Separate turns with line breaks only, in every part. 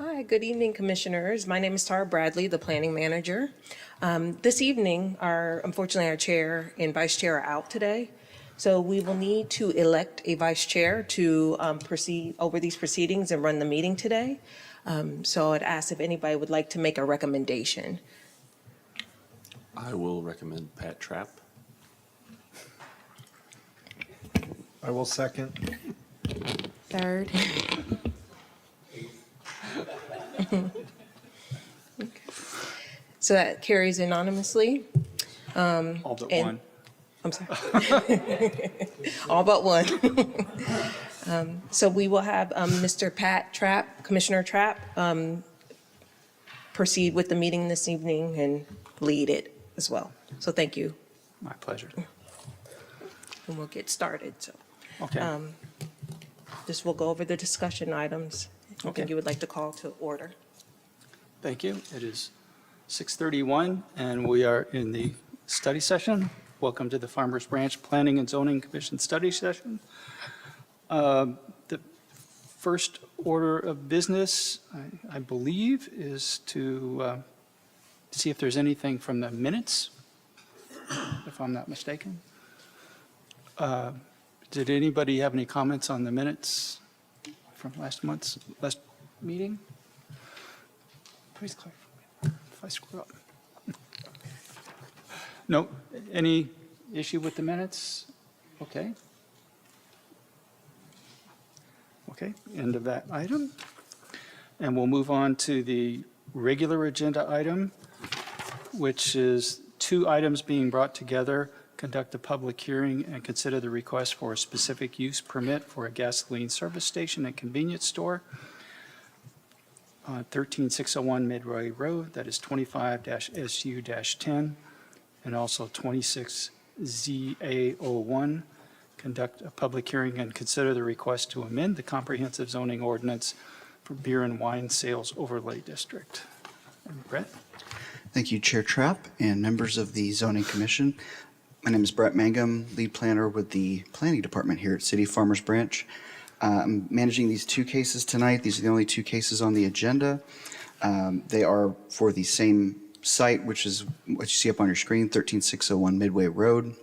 Hi, good evening, Commissioners. My name is Tara Bradley, the Planning Manager. This evening, unfortunately, our Chair and Vice Chair are out today, so we will need to elect a Vice Chair to proceed over these proceedings and run the meeting today. So I'd ask if anybody would like to make a recommendation.
I will recommend Pat Trapp.
I will second.
Third. So that carries anonymously.
All but
and-
one.
I'm sorry. All but one. So we will have Mr. Pat Trapp, Commissioner Trapp, proceed with the meeting this evening and lead it as well. So thank you,
My pleasure.
and we'll get started. So
Okay.
just we'll go over the discussion items.
Okay.
Anything you would like to call to order?
Thank you. It is 6:31, and we are in the study session. Welcome to the Farmers Branch Planning and Zoning Commission study session. The first order of business, I believe, is to see if there's anything from the minutes, if I'm not mistaken. Did anybody have any comments on the minutes from last meeting? Please clarify if I screw up. No, any issue with the minutes? Okay. Okay, end of that item. And we'll move on to the regular agenda item, which is 2 items being brought together: conduct a public hearing and consider the request for a specific use permit for a gasoline service station and convenience store on 13601 Midway Road, that is 25-SU-10, and also 26ZA01. Conduct a public hearing and consider the request to amend the comprehensive zoning ordinance for beer and wine sales overlay district. And Brett?
Thank you, Chair Trapp and members of the Zoning Commission. My name is Brett Mangum, lead planner with the Planning Department here at City Farmers Branch. I'm managing these 2 cases tonight. These are the only 2 cases on the agenda. They are for the same site, which is what you see up on your screen, 13601 Midway Road.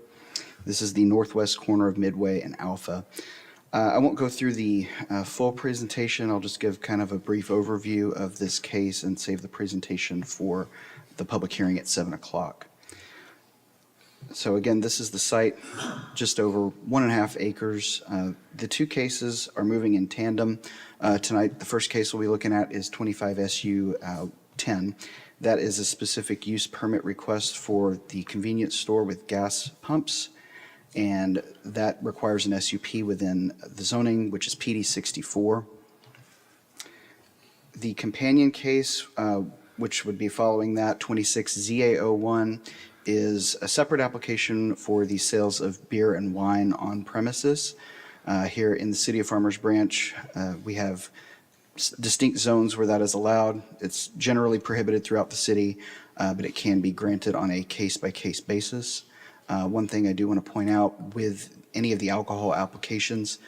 This is the northwest corner of Midway and Alpha. I won't go through the full presentation. I'll just give kind of a brief overview of this case and save the presentation for the public hearing at 7 o'clock. So again, this is the site, just over 1.5 acres. The 2 cases are moving in tandem. Tonight, the first case we'll be looking at is 25SU 10. That is a specific use permit request for the convenience store with gas pumps, and that requires an SUP within the zoning, which is PD 64. The companion case, which would be following that, 26ZA01, is a separate application for the sales of beer and wine on premises. Here in the City of Farmers Branch, we have distinct zones where that is allowed. It's generally prohibited throughout the city, but it can be granted on a case-by-case basis. One thing I do want to point out with any of the alcohol applications,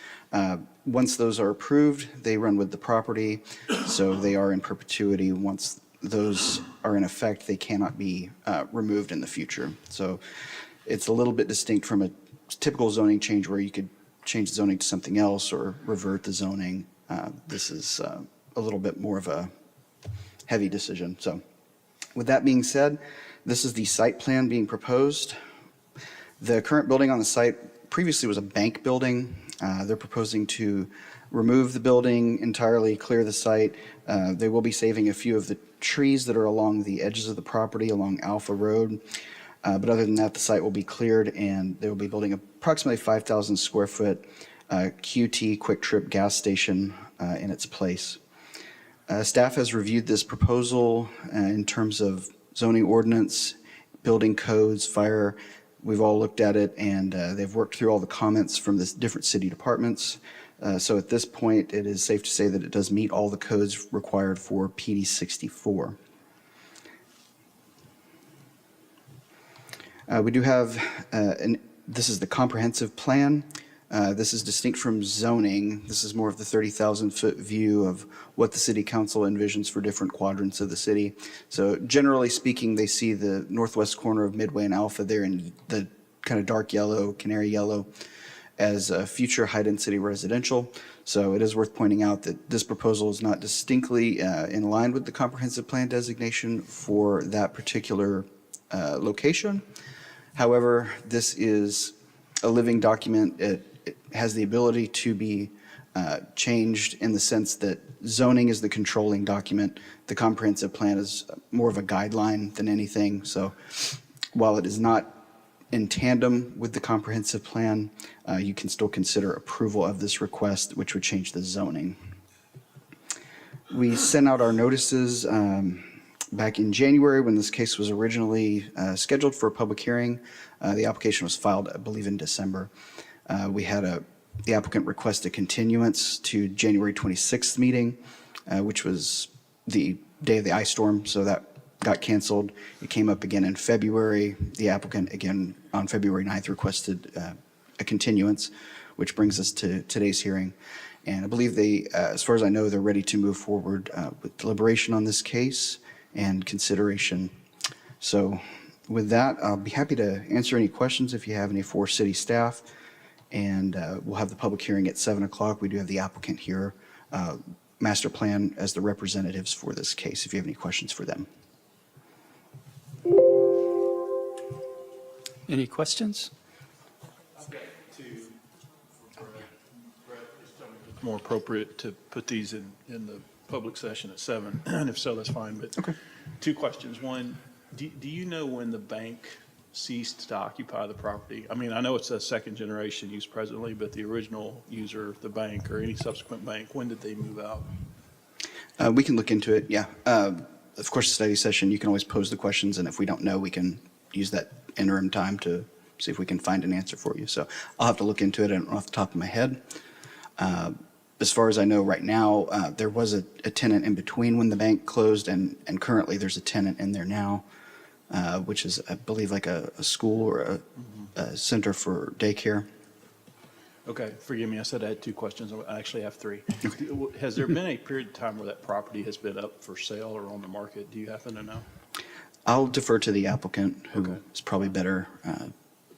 once those are approved, they run with the property, so they are in perpetuity. Once those are in effect, they cannot be removed in the future. So it's a little bit distinct from a typical zoning change where you could change zoning to something else or revert the zoning. This is a little bit more of a heavy decision. So with that being said, this is the site plan being proposed. The current building on the site previously was a bank building. They're proposing to remove the building entirely, clear the site. They will be saving a few of the trees that are along the edges of the property along Alpha Road. But other than that, the site will be cleared, and they will be building approximately 5,000 square foot QT Quick Trip gas station in its place. Staff has reviewed this proposal in terms of zoning ordinance, building codes, fire. We've all looked at it, and they've worked through all the comments from the different city departments. So at this point, it is safe to say that it does meet all the codes required for PD 64. We do have, this is the comprehensive plan. This is distinct from zoning. This is more of the 30,000-foot view of what the city council envisions for different quadrants of the city. So generally speaking, they see the northwest corner of Midway and Alpha there in the kind of dark yellow, canary yellow, as future high-density residential. So it is worth pointing out that this proposal is not distinctly in line with the comprehensive plan designation for that particular location. However, this is a living document. It has the ability to be changed in the sense that zoning is the controlling document. The comprehensive plan is more of a guideline than anything. So while it is not in tandem with the comprehensive plan, you can still consider approval of this request, which would change the zoning. We sent out our notices back in January when this case was originally scheduled for a public hearing. The application was filed, I believe, in December. We had the applicant request a continuance to January 26th meeting, which was the day of the ice storm, so that got canceled. It came up again in February. The applicant, again, on February 9th, requested a continuance, which brings us to today's hearing. And I believe they, as far as I know, they're ready to move forward with deliberation on this case and consideration. So with that, I'll be happy to answer any questions if you have any for city staff. And we'll have the public hearing at 7 o'clock. We do have the applicant here, Master Plan, as the representatives for this case, if you have any questions for them.
Any questions?
More appropriate to put these in the public session at 7, and if so, that's fine, but two questions. One, do you know when the bank ceased to occupy the property? I mean, I know it's a second generation use presently, but the original user, the bank or any subsequent bank, when did they move out?
We can look into it, yeah. Of course, study session, you can always pose the questions, and if we don't know, we can use that interim time to see if we can find an answer for you. So I'll have to look into it. I don't know off the top of my head. As far as I know right now, there was a tenant in between when the bank closed, and currently there's a tenant in there now, which is, I believe, like a school or a center for daycare.
Okay, forgive me, I said I had two questions. I actually have three. Has there been a period of time where that property has been up for sale or on the market? Do you happen to know?
I'll defer to the applicant, who
Okay.
is probably better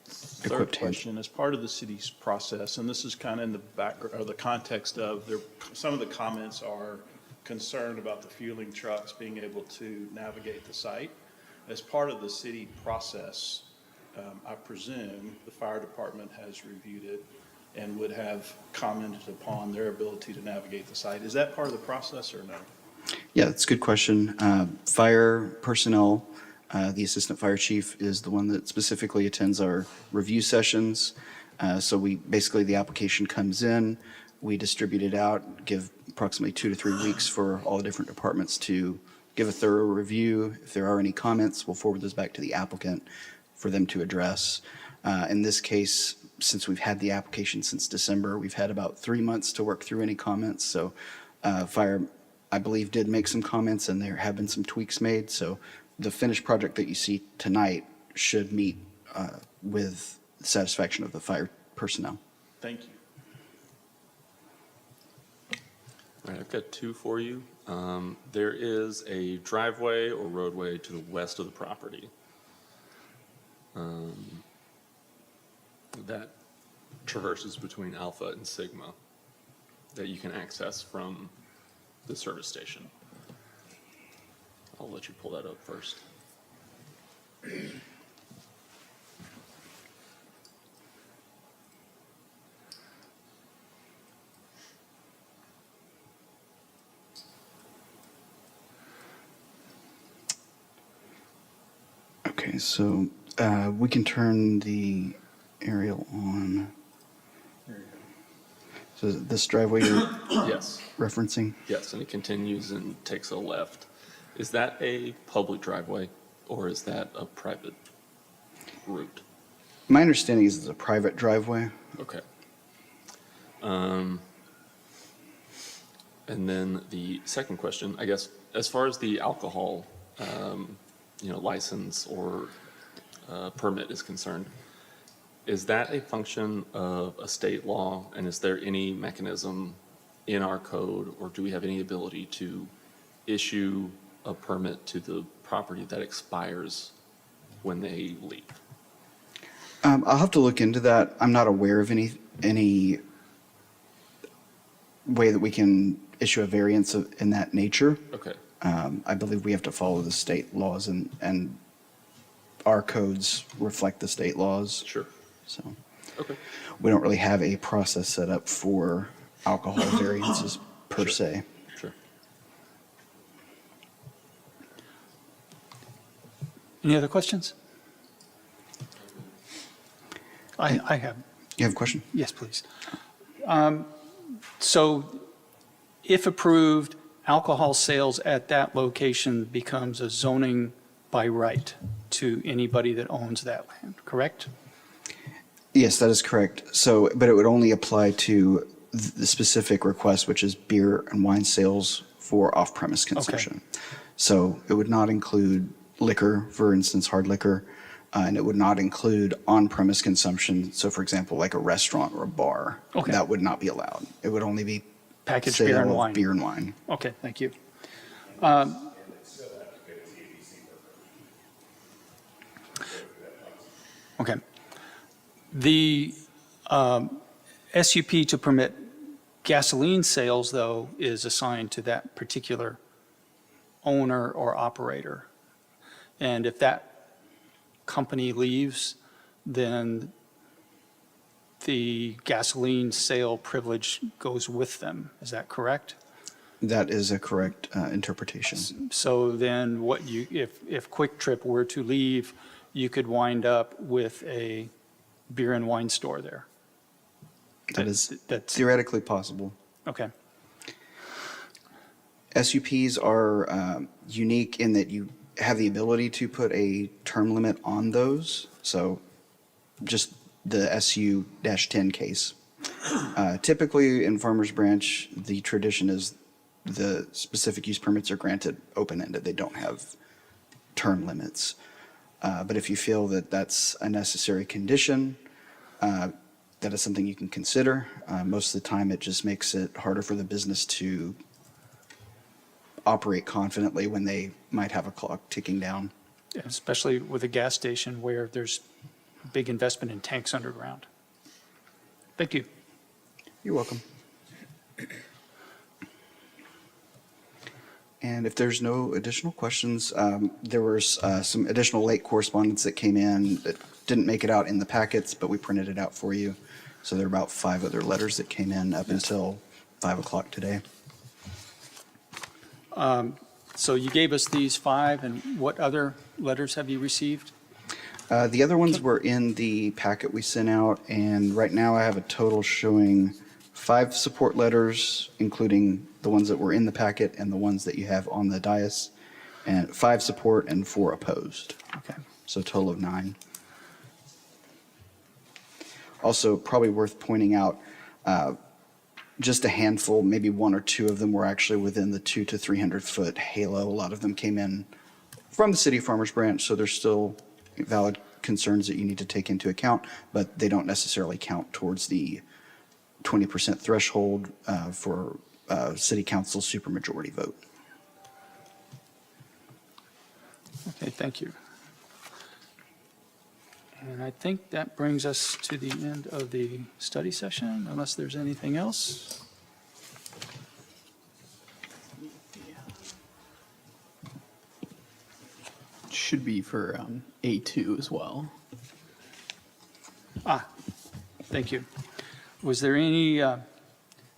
Third
equipped to answer.
question, as part of the city's process, and this is kind of in the background, or the context of, some of the comments are concerned about the fueling trucks being able to navigate the site. As part of the city process, I presume the fire department has reviewed it and would have commented upon their ability to navigate the site. Is that part of the process or no?
Yeah, that's a good question. Fire personnel, the assistant fire chief is the one that specifically attends our review sessions. So basically the application comes in, we distribute it out, give approximately 2 to 3 weeks for all the different departments to give a thorough review. If there are any comments, we'll forward those back to the applicant for them to address. In this case, since we've had the application since December, we've had about 3 months to work through any comments. So fire, I believe, did make some comments, and there have been some tweaks made. So the finished project that you see tonight should meet with the satisfaction of the fire personnel.
Thank you.
All right, I've got two for you. There is a driveway or roadway to the west of the property that traverses between Alpha and Sigma that you can access from the service station. I'll let you pull that up first.
Okay, so we can turn the aerial on. So is it this driveway you're
Yes,
referencing?
yes, and it continues and takes a left. Is that a public driveway or is that a private route?
My understanding is it's a private driveway.
Okay. And then the second question, I guess, as far as the alcohol, license or permit is concerned, Is that a function of a state law, and is there any mechanism in our code, or do we have any ability to issue a permit to the property that expires when they leave?
I'll have to look into that. I'm not aware of any way that we can issue a variance in that nature.
Okay,
I believe we have to follow the state laws, and our codes reflect the state laws.
sure.
So
Okay.
we don't really have a process set up for alcohol variances per se.
Sure.
Any other questions? I have.
You have a question?
Yes, please. So if approved, alcohol sales at that location becomes a zoning by right to anybody that owns that land, correct?
Yes, that is correct. So, but it would only apply to the specific request, which is beer and wine sales for off-premise consumption. So it would not include liquor, for instance, hard liquor, and it would not include on-premise consumption. So for example, like a restaurant or a bar,
Okay.
that would not be allowed. It would only be
Packaged
sale
beer and
of
wine.
beer and wine.
Okay, thank you. Okay. The SUP to permit gasoline sales, though, is assigned to that particular owner or operator. And if that company leaves, then the gasoline sale privilege goes with them. Is that correct?
That is a correct interpretation.
So then what you, if Quick Trip were to leave, you could wind up with a beer and wine store there.
That is
That's,
theoretically possible.
okay,
SUPs are unique in that you have the ability to put a term limit on those. So just the SU-10 case. Typically in Farmers Branch, the tradition is the specific use permits are granted open-ended. They don't have term limits. But if you feel that that's a necessary condition, that is something you can consider. Most of the time, it just makes it harder for the business to operate confidently when they might have a clock ticking down.
especially with a gas station where there's big investment in tanks underground. Thank you.
You're welcome. And if there's no additional questions, there was some additional late correspondence that came in that didn't make it out in the packets, but we printed it out for you. So there are about 5 other letters that came in up until 5 o'clock today.
So you gave us these 5, and what other letters have you received?
The other ones were in the packet we sent out, and right now I have a total showing 5 support letters, including the ones that were in the packet and the ones that you have on the dais, and 5 support and 4 opposed.
Okay.
So a total of 9. Also, probably worth pointing out, just a handful, maybe 1 or 2 of them were actually within the 200 to 300 foot halo. A lot of them came in from the city of Farmers Branch, so there's still valid concerns that you need to take into account, but they don't necessarily count towards the 20% threshold for city council supermajority vote.
Okay, thank you. And I think that brings us to the end of the study session, unless there's anything else.
Should be for A2 as well.
Thank you. Was there any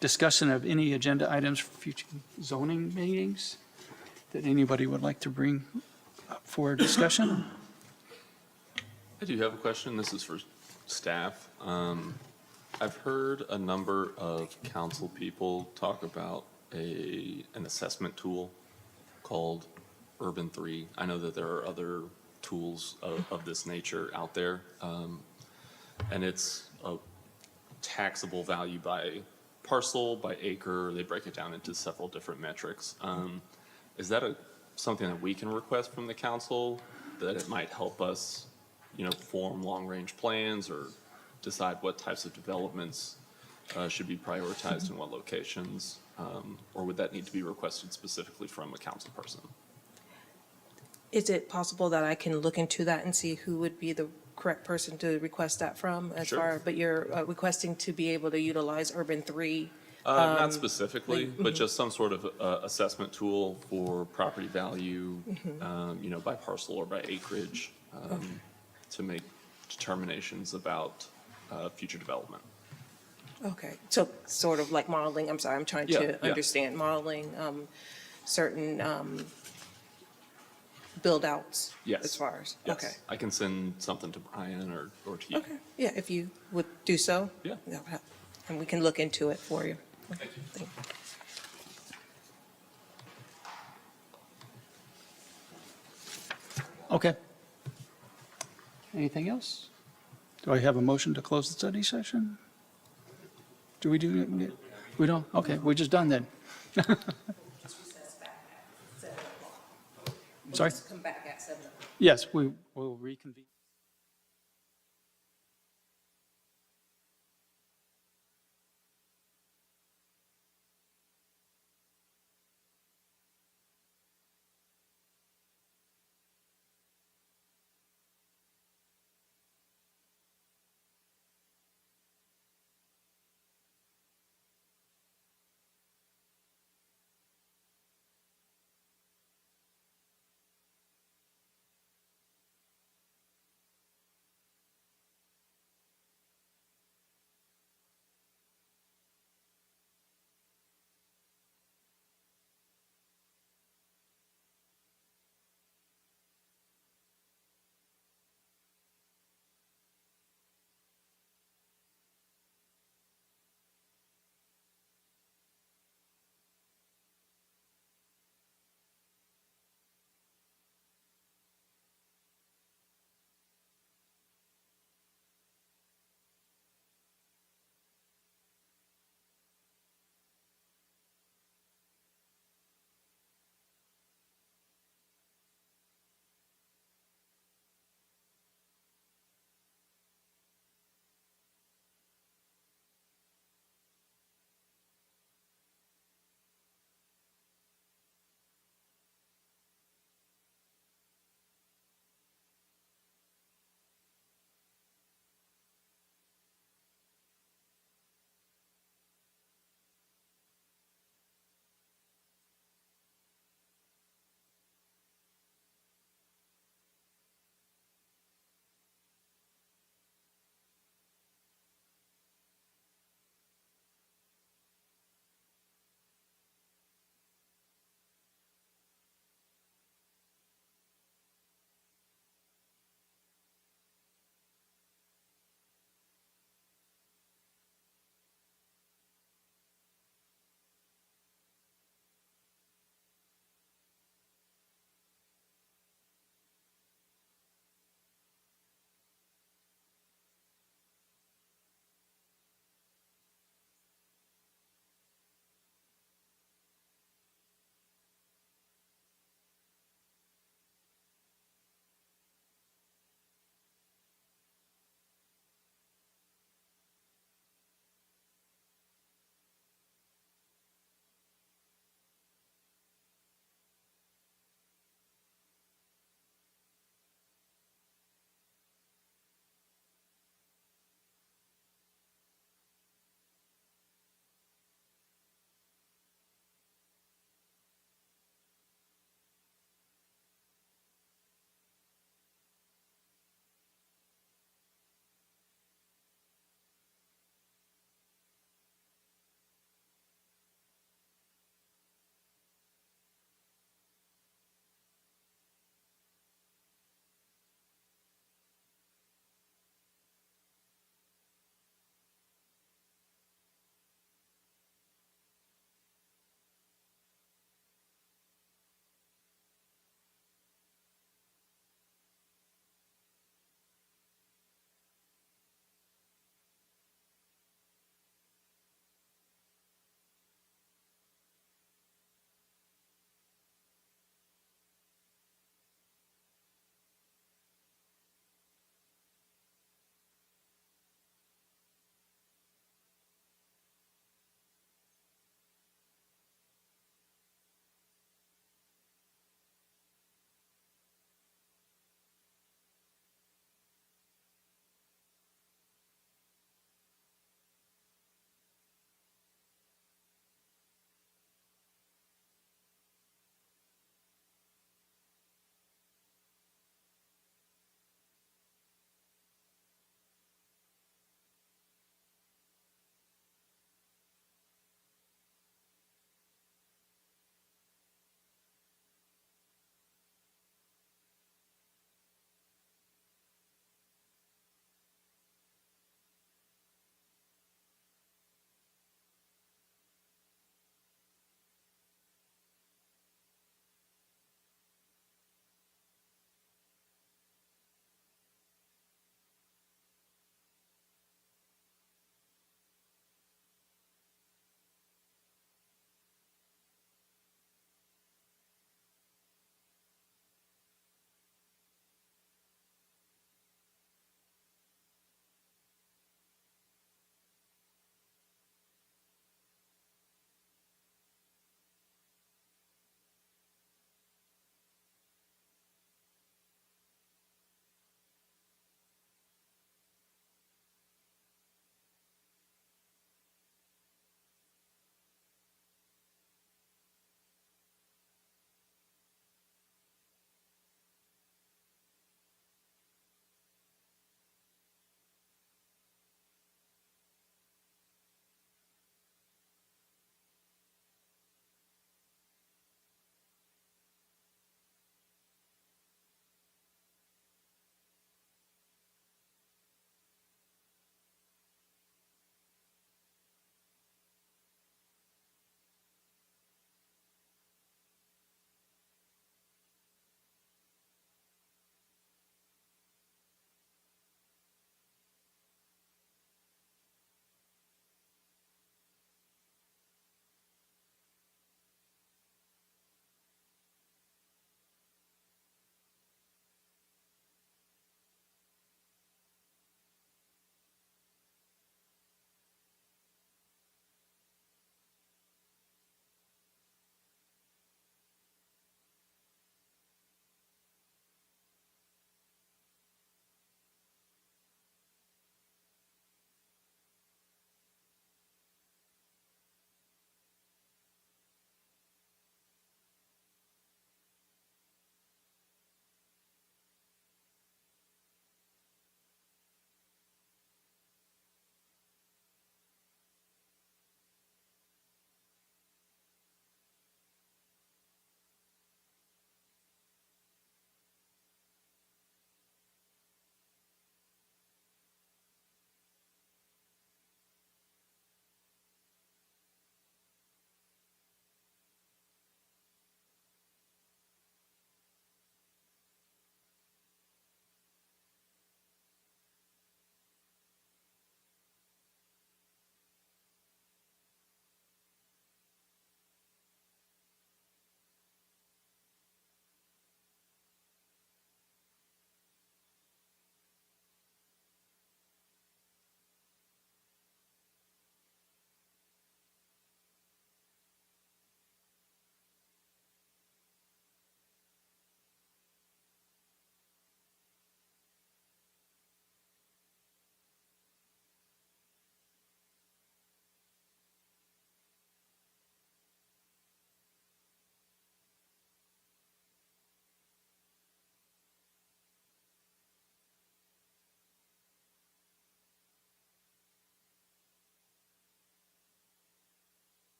discussion of any agenda items for future zoning meetings that anybody would like to bring up for discussion?
I do have a question. This is for staff. I've heard a number of council people talk about an assessment tool called Urban 3. I know that there are other tools of this nature out there. And it's a taxable value by parcel, by acre. They break it down into several different metrics. Is that something that we can request from the council, that it might help us, form long-range plans or decide what types of developments should be prioritized in what locations? Or would that need to be requested specifically from a council person?
Is it possible that I can look into that and see who would be the correct person to request that from? As
Sure.
far, but you're requesting to be able to utilize Urban 3?
Not specifically, but just some sort of assessment tool for property value, by parcel or by acreage, to make determinations about future development.
Okay, so sort of like modeling, I'm sorry, I'm trying
Yeah,
to
yeah.
understand, modeling certain build-outs?
Yes.
As far as,
Yes.
okay.
I can send something to Brian or to you.
Okay, yeah, if you would do so.
Yeah.
That would help. And we can look into it for you.
Thank you.
Thank you.
Okay. Anything else? Do I have a motion to close the study session? Do we do, we don't? Okay, we're just done then. Sorry?
Come back at 7 o'clock.
Yes, we will reconvene.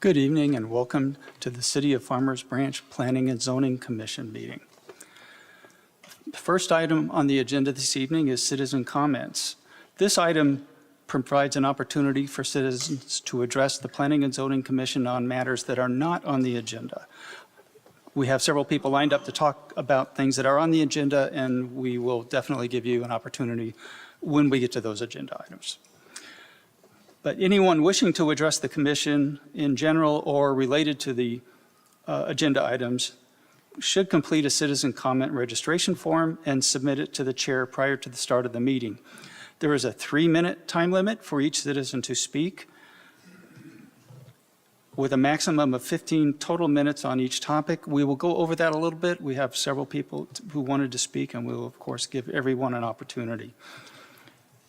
Good evening and welcome to the City of Farmers Branch Planning and Zoning Commission meeting. The first item on the agenda this evening is citizen comments. This item provides an opportunity for citizens to address the Planning and Zoning Commission on matters that are not on the agenda. We have several people lined up to talk about things that are on the agenda, and we will definitely give you an opportunity when we get to those agenda items. But anyone wishing to address the commission in general or related to the agenda items should complete a citizen comment registration form and submit it to the chair prior to the start of the meeting. There is a 3-minute time limit for each citizen to speak, with a maximum of 15 total minutes on each topic. We will go over that a little bit. We have several people who wanted to speak, and we will, of course, give everyone an opportunity.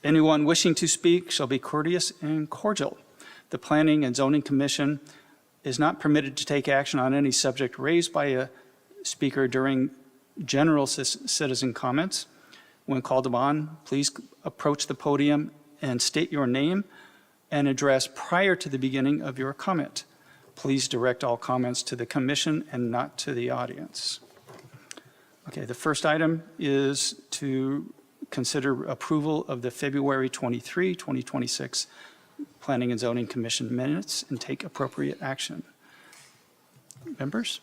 Anyone wishing to speak shall be courteous and cordial. The Planning and Zoning Commission is not permitted to take action on any subject raised by a speaker during general citizen comments. When called upon, please approach the podium and state your name and address prior to the beginning of your comment. Please direct all comments to the commission and not to the audience. Okay, the first item is to consider approval of the February 23, 2026 Planning and Zoning Commission minutes and take appropriate action. Members?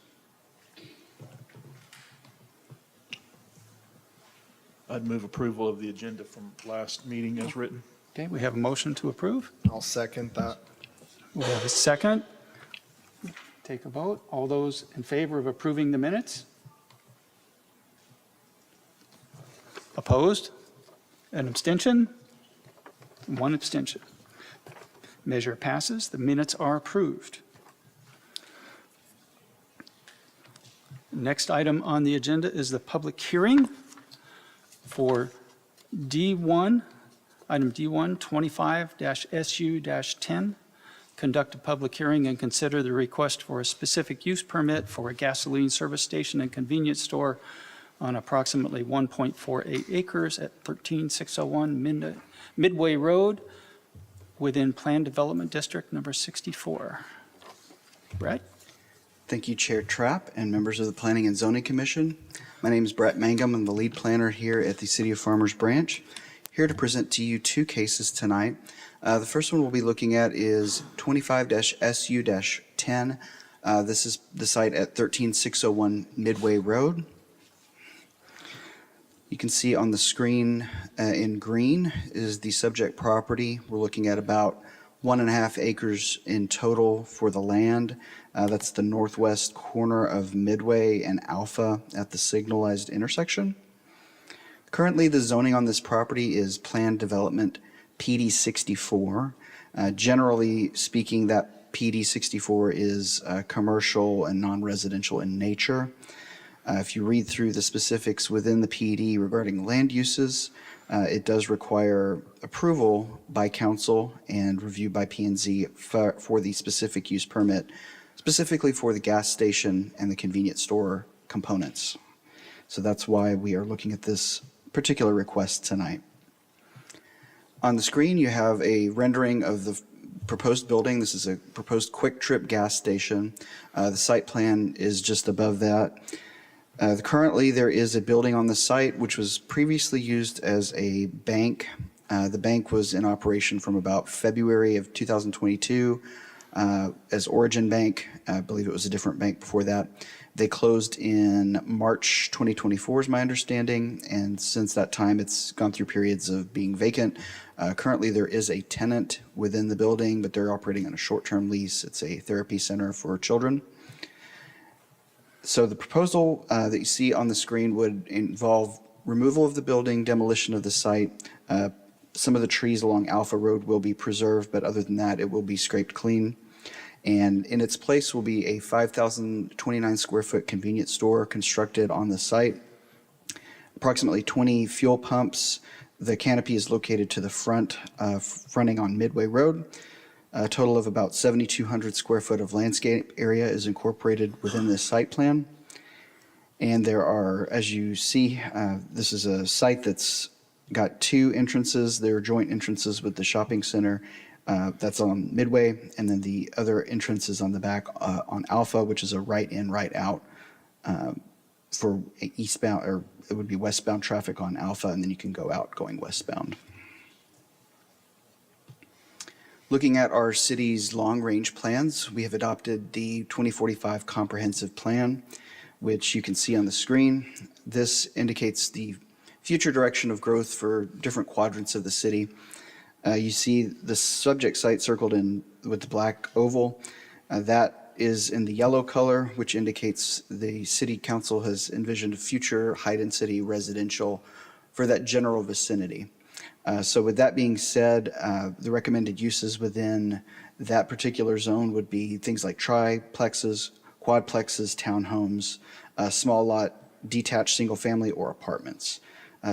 I'd move approval of the agenda from last meeting as written.
Okay, we have a motion to approve.
I'll second that.
We have a second. Take a vote. All those in favor of approving the minutes? Opposed? An abstention? One abstention. Measure passes. The minutes are approved. Next item on the agenda is the public hearing for D1, item D1 25-SU-10. Conduct a public hearing and consider the request for a specific use permit for a gasoline service station and convenience store on approximately 1.48 acres at 13601 Midway Road within Planned Development District number 64. Brett?
Thank you, Chair Trapp and members of the Planning and Zoning Commission. My name is Brett Mangum. I'm the lead planner here at the City of Farmers Branch, here to present to you 2 cases tonight. The first one we'll be looking at is 25-SU-10. This is the site at 13601 Midway Road. You can see on the screen in green is the subject property. We're looking at about 1.5 acres in total for the land. That's the northwest corner of Midway and Alpha at the signalized intersection. Currently, the zoning on this property is planned development PD 64. Generally speaking, that PD 64 is commercial and non-residential in nature. If you read through the specifics within the PD regarding land uses, it does require approval by council and review by P&Z for the specific use permit, specifically for the gas station and the convenience store components. So that's why we are looking at this particular request tonight. On the screen, you have a rendering of the proposed building. This is a proposed Quick Trip gas station. The site plan is just above that. Currently, there is a building on the site which was previously used as a bank. The bank was in operation from about February of 2022 as Origin Bank. I believe it was a different bank before that. They closed in March 2024 is my understanding, and since that time it's gone through periods of being vacant. Currently there is a tenant within the building, but they're operating on a short-term lease. It's a therapy center for children. So the proposal that you see on the screen would involve removal of the building, demolition of the site. Some of the trees along Alpha Road will be preserved, but other than that, it will be scraped clean. And in its place will be a 5,029 square foot convenience store constructed on the site. Approximately 20 fuel pumps. The canopy is located to the front, fronting on Midway Road. A total of about 7,200 square foot of landscape area is incorporated within this site plan. And there are, as you see, this is a site that's got 2 entrances. There are joint entrances with the shopping center. That's on Midway, and then the other entrance is on the back on Alpha, which is a right in, right out for eastbound, or it would be westbound traffic on Alpha, and then you can go out going westbound. Looking at our city's long-range plans, we have adopted the 2045 Comprehensive Plan, which you can see on the screen. This indicates the future direction of growth for different quadrants of the city. You see the subject site circled in with the black oval. That is in the yellow color, which indicates the city council has envisioned future high-density residential for that general vicinity. So with that being said, the recommended uses within that particular zone would be things like triplexes, quadplexes, townhomes, small lot, detached single-family, or apartments.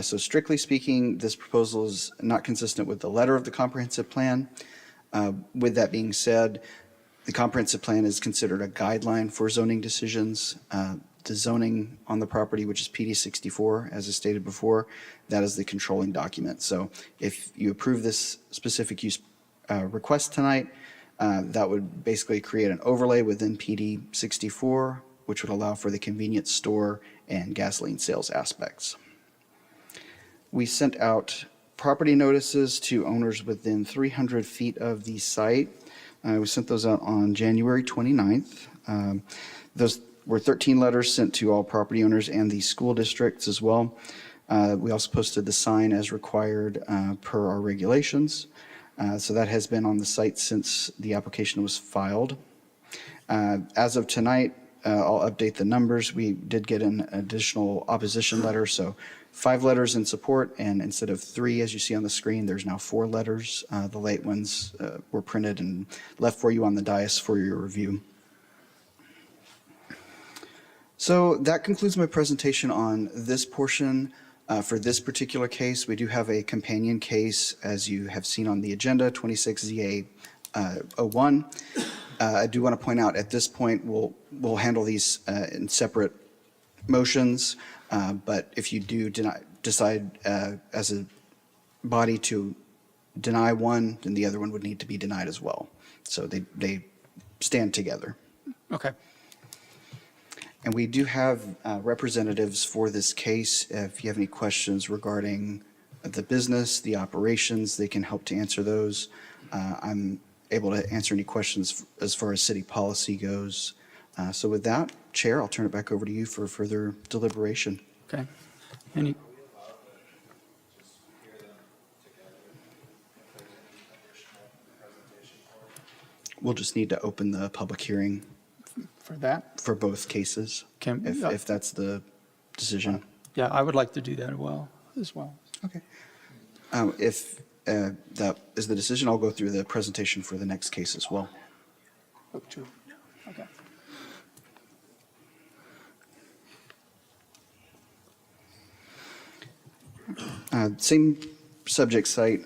So strictly speaking, this proposal is not consistent with the letter of the comprehensive plan. With that being said, the comprehensive plan is considered a guideline for zoning decisions. The zoning on the property, which is PD 64, as I stated before, that is the controlling document. So if you approve this specific use request tonight, that would basically create an overlay within PD 64, which would allow for the convenience store and gasoline sales aspects. We sent out property notices to owners within 300 feet of the site. We sent those out on January 29th. Those were 13 letters sent to all property owners and the school districts as well. We also posted the sign as required per our regulations. So that has been on the site since the application was filed. As of tonight, I'll update the numbers. We did get an additional opposition letter, so 5 letters in support, and instead of 3, as you see on the screen, there's now 4 letters. The late ones were printed and left for you on the dais for your review. So that concludes my presentation on this portion. For this particular case, we do have a companion case, as you have seen on the agenda, 26ZA01. I do want to point out at this point, we'll handle these in separate motions, but if you do decide as a body to deny one, then the other one would need to be denied as well. So they stand together.
Okay.
And we do have representatives for this case. If you have any questions regarding the business, the operations, they can help to answer those. I'm able to answer any questions as far as city policy goes. So with that, Chair, I'll turn it back over to you for further deliberation.
Okay. Any?
We'll just need to open the public hearing
For that?
for both cases, if that's the decision.
Yeah, I would like to do that as well.
Okay. If that is the decision, I'll go through the presentation for the next case as well.
Oh, true. Okay.
Same subject site.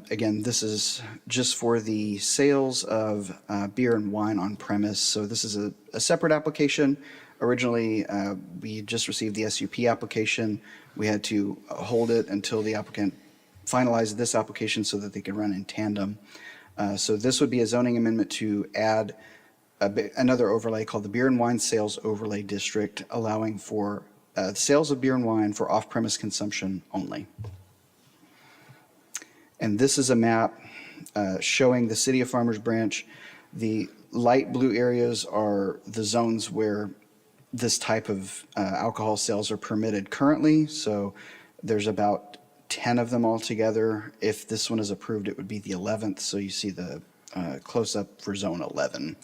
Again, this is just for the sales of beer and wine on premise. So this is a separate application. Originally, we just received the SUP application. We had to hold it until the applicant finalized this application so that they could run in tandem. So this would be a zoning amendment to add another overlay called the Beer and Wine Sales Overlay District, allowing for sales of beer and wine for off-premise consumption only. And this is a map showing the city of Farmers Branch. The light blue areas are the zones where this type of alcohol sales are permitted currently. So there's about 10 of them altogether. If this one is approved, it would be the 11th. So you see the close-up for zone 11.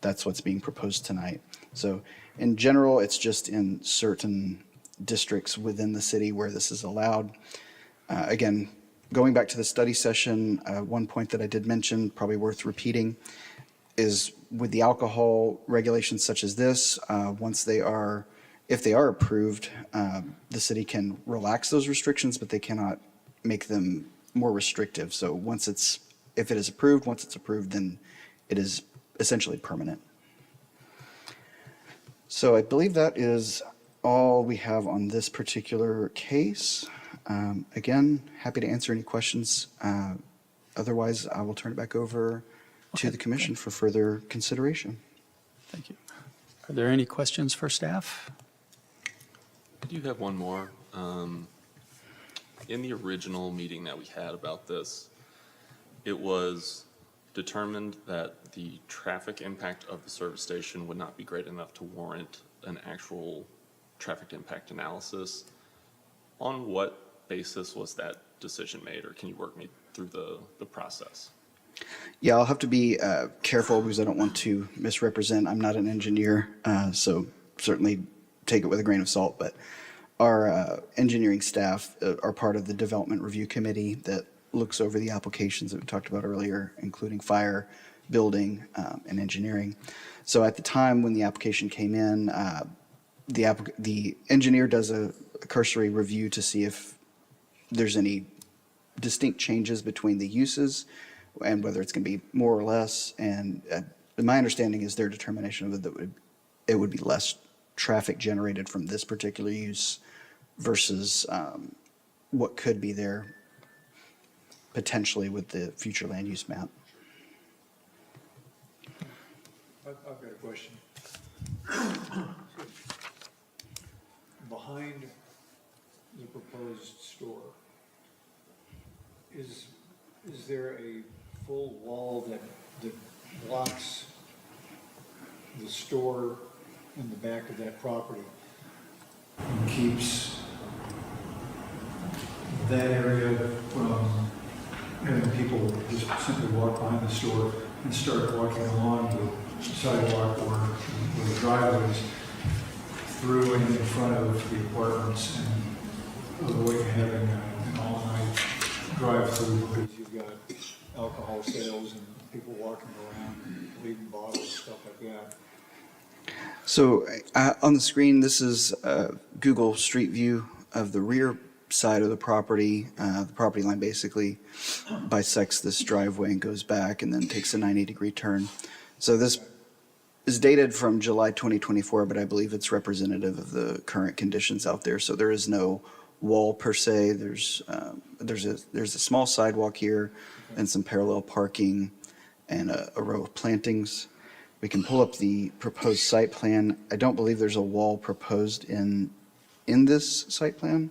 That's what's being proposed tonight. So in general, it's just in certain districts within the city where this is allowed. Again, going back to the study session, one point that I did mention, probably worth repeating, is with the alcohol regulations such as this, if they are approved, the city can relax those restrictions, but they cannot make them more restrictive. So if it is approved, once it's approved, then it is essentially permanent. So I believe that is all we have on this particular case. Again, happy to answer any questions Otherwise, I will turn it back over to the commission for further consideration.
Thank you. Are there any questions for staff?
I do have one more. In the original meeting that we had about this, it was determined that the traffic impact of the service station would not be great enough to warrant an actual traffic impact analysis. On what basis was that decision made, or can you work me through the process?
Yeah, I'll have to be careful because I don't want to misrepresent. I'm not an engineer, so certainly take it with a grain of salt. But our engineering staff are part of the development review committee that looks over the applications that we talked about earlier, including fire, building, and engineering. So at the time when the application came in, the engineer does a cursory review to see if there's any distinct changes between the uses and whether it's going to be more or less. And my understanding is their determination of it that it would be less traffic generated from this particular use versus what could be there potentially with the future land use map.
I've got a question. Behind the proposed store, is there a full wall that blocks the store in the back of that property and keeps that area from having people just simply walk behind the store and start walking along the sidewalk or the driveways through and in front of the apartments, and avoid having an all-night drive-through because you've got alcohol sales and people walking around leaving bottles, stuff like that?
So on the screen, this is Google Street View of the rear side of the property. The property line basically bisects this driveway and goes back and then takes a 90-degree turn. So this is dated from July 2024, but I believe it's representative of the current conditions out there. So there is no wall per se. There's a small sidewalk here and some parallel parking and a row of plantings. We can pull up the proposed site plan. I don't believe there's a wall proposed in this site plan,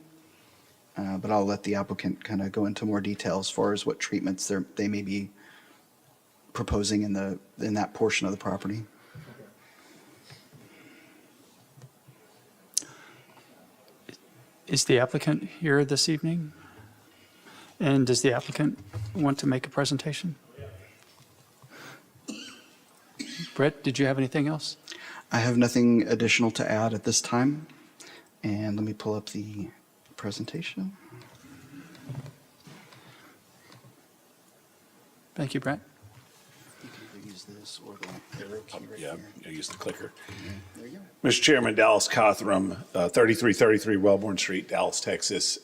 but I'll let the applicant kind of go into more detail as far as what treatments they may be proposing in that portion of the property.
Is the applicant here this evening? And does the applicant want to make a presentation? Brett, did you have anything else?
I have nothing additional to add at this time. And let me pull up the presentation.
Thank you, Brett.
You can either use this or the arrow key right
Yeah,
here.
I use the clicker.
There you go.
Mr. Chairman, Dallas Cothram, 3333 Wellborn Street, Dallas, Texas,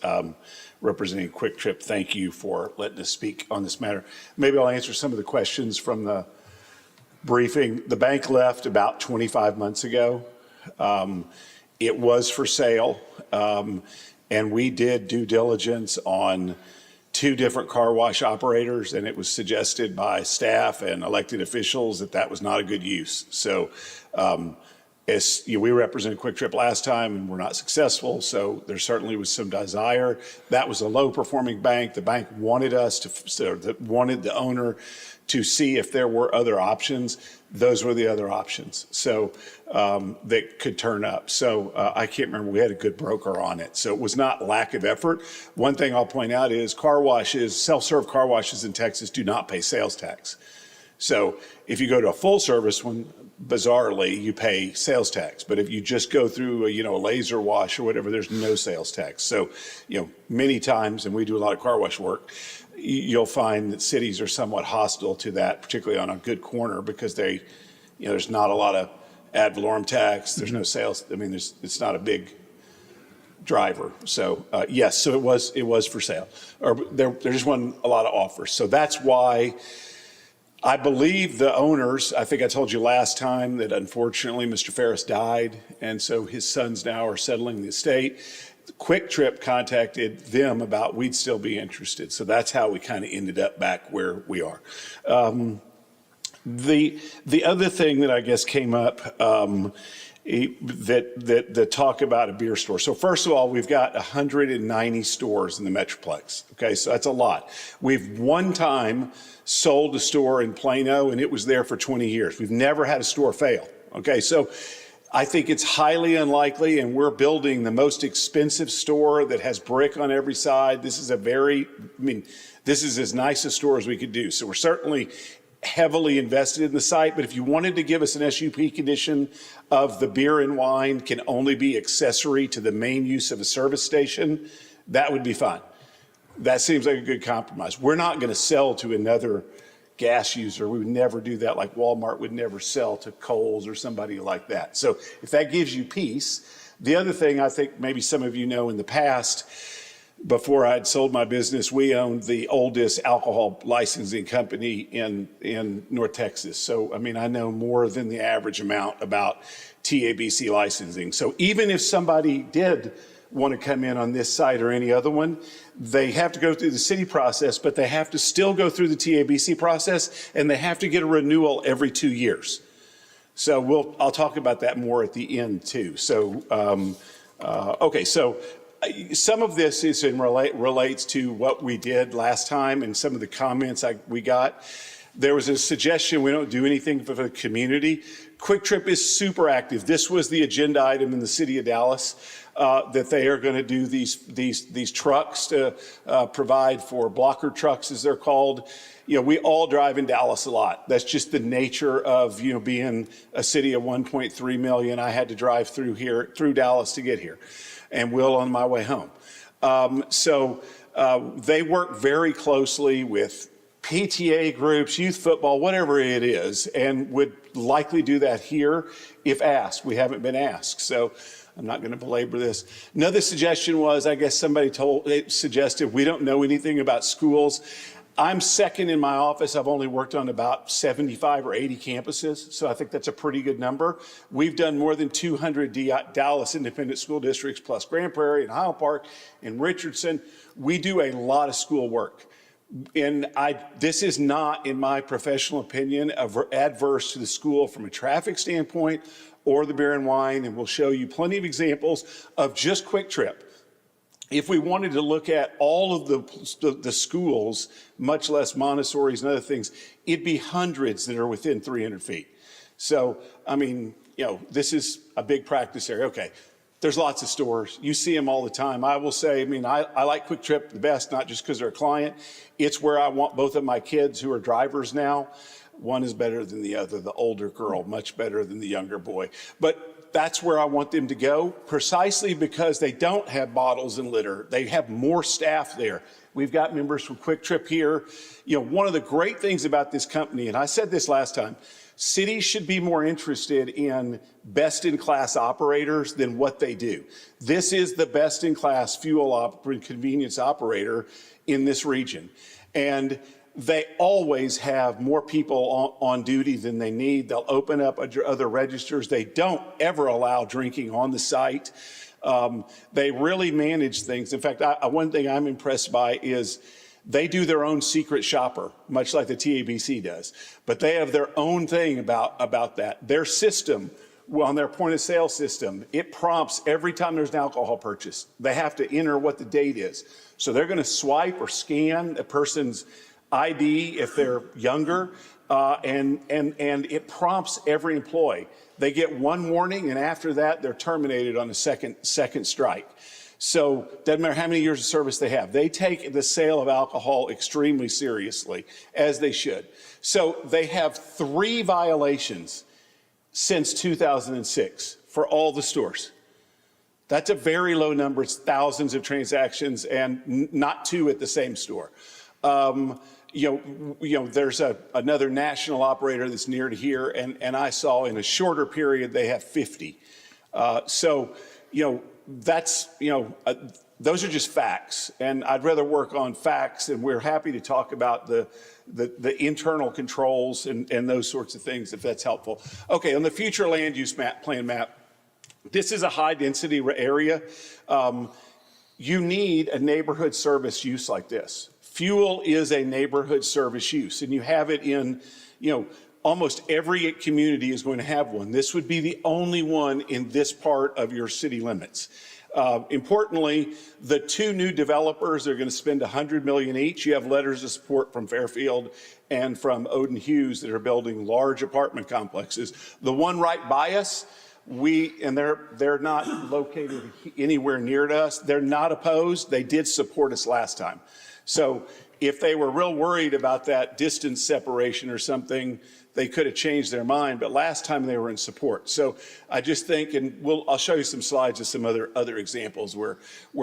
representing Quick Trip. Thank you for letting us speak on this matter. Maybe I'll answer some of the questions from the briefing. The bank left about 25 months ago. It was for sale, and we did due diligence on 2 different car wash operators, and it was suggested by staff and elected officials that that was not a good use. So as you know, we represented Quick Trip last time and were not successful, so there certainly was some desire. That was a low-performing bank. The bank wanted wanted the owner to see if there were other options. Those were the other options, so that could turn up. So I can't remember, we had a good broker on it. So it was not lack of effort. One thing I'll point out is car washes, self-serve car washes in Texas do not pay sales tax. So if you go to a full service one, bizarrely, you pay sales tax. But if you just go through a laser wash or whatever, there's no sales tax. So, many times, and we do a lot of car wash work, you'll find that cities are somewhat hostile to that, particularly on a good corner, because there's not a lot of ad valorem tax. There's no sales. I mean, it's not a big driver. So yes, so it was for sale, or there just wasn't a lot of offers. So that's why I believe the owners, I think I told you last time that unfortunately Mr. Ferris died, and so his sons now are settling the estate. Quick Trip contacted them about we'd still be interested. So that's how we kind of ended up back where we are. The other thing that I guess came up, that talk about a beer store. So first of all, we've got 190 stores in the Metroplex. Okay, so that's a lot. We've one time sold a store in Plano, and it was there for 20 years. We've never had a store fail. Okay, so I think it's highly unlikely, and we're building the most expensive store that has brick on every side. This is this is as nice a store as we could do. So we're certainly heavily invested in the site, but if you wanted to give us an SUP condition of the beer and wine can only be accessory to the main use of a service station, that would be fine. That seems like a good compromise. We're not going to sell to another gas user. We would never do that, like Walmart would never sell to Kohl's or somebody like that. So if that gives you peace. The other thing I think maybe some of you know, in the past, before I had sold my business, we owned the oldest alcohol licensing company in North Texas. So, I mean, I know more than the average amount about TABC licensing. So even if somebody did want to come in on this site or any other one, they have to go through the city process, but they have to still go through the TABC process, and they have to get a renewal every 2 years. So I'll talk about that more at the end too. So, okay, so some of this is relates to what we did last time and some of the comments we got. There was a suggestion we don't do anything for the community. Quick Trip is super active. This was the agenda item in the city of Dallas, that they are going to do these trucks to provide for blocker trucks, as they're called. You know, we all drive in Dallas a lot. That's just the nature of, you know, being a city of 1.3 million. I had to drive through Dallas to get here, and will on my way home. They work very closely with PTA groups, youth football, whatever it is, and would likely do that here if asked. We haven't been asked, so I'm not going to belabor this. Another suggestion was, I guess somebody suggested we don't know anything about schools. I'm second in my office. I've only worked on about 75 or 80 campuses, so I think that's a pretty good number. We've done more than 200 Dallas independent school districts, plus Grand Prairie and Highland Park and Richardson. We do a lot of school work. And this is not, in my professional opinion, adverse to the school from a traffic standpoint or the beer and wine, and we'll show you plenty of examples of just Quick Trip. If we wanted to look at all of the schools, much less Montessori's and other things, it'd be hundreds that are within 300 feet. So, I mean, you know, this is a big practice area. Okay, there's lots of stores. You see them all the time. I will say, I mean, I like Quick Trip the best, not just because they're a client. It's where I want both of my kids who are drivers now. One is better than the other, the older girl, much better than the younger boy. But that's where I want them to go, precisely because they don't have bottles and litter. They have more staff there. We've got members from Quick Trip here. You know, one of the great things about this company, and I said this last time, cities should be more interested in best-in-class operators than what they do. This is the best-in-class fuel convenience operator in this region. And they always have more people on duty than they need. They'll open up other registers. They don't ever allow drinking on the site. They really manage things. In fact, one thing I'm impressed by is they do their own secret shopper, much like the TABC does. But they have their own thing about that. Their system, on their point of sale system, it prompts every time there's an alcohol purchase. They have to enter what the date is. So they're going to swipe or scan a person's ID if they're younger, and it prompts every employee. They get one warning, and after that, they're terminated on a second strike. So doesn't matter how many years of service they have. They take the sale of alcohol extremely seriously, as they should. So they have 3 violations since 2006 for all the stores. That's a very low number. It's thousands of transactions and not 2 at the same store. You know, there's another national operator that's near to here, and I saw in a shorter period they have 50. So, you know, that's, you know, those are just facts, and I'd rather work on facts, and we're happy to talk about the internal controls and those sorts of things if that's helpful. Okay, on the future land use plan map, this is a high density area. you need a neighborhood service use like this. Fuel is a neighborhood service use, and you have it in, almost every community is going to have one. This would be the only one in this part of your city limits. Importantly, the two new developers are going to spend $100 million each. You have letters of support from Fairfield and from Odin Hughes that are building large apartment complexes. The one right by us, they're not located anywhere near to us. They're not opposed. They did support us last time. So if they were real worried about that distance separation or something, they could have changed their mind, but last time they were in support. So I just think, and I'll show you some slides of some other examples where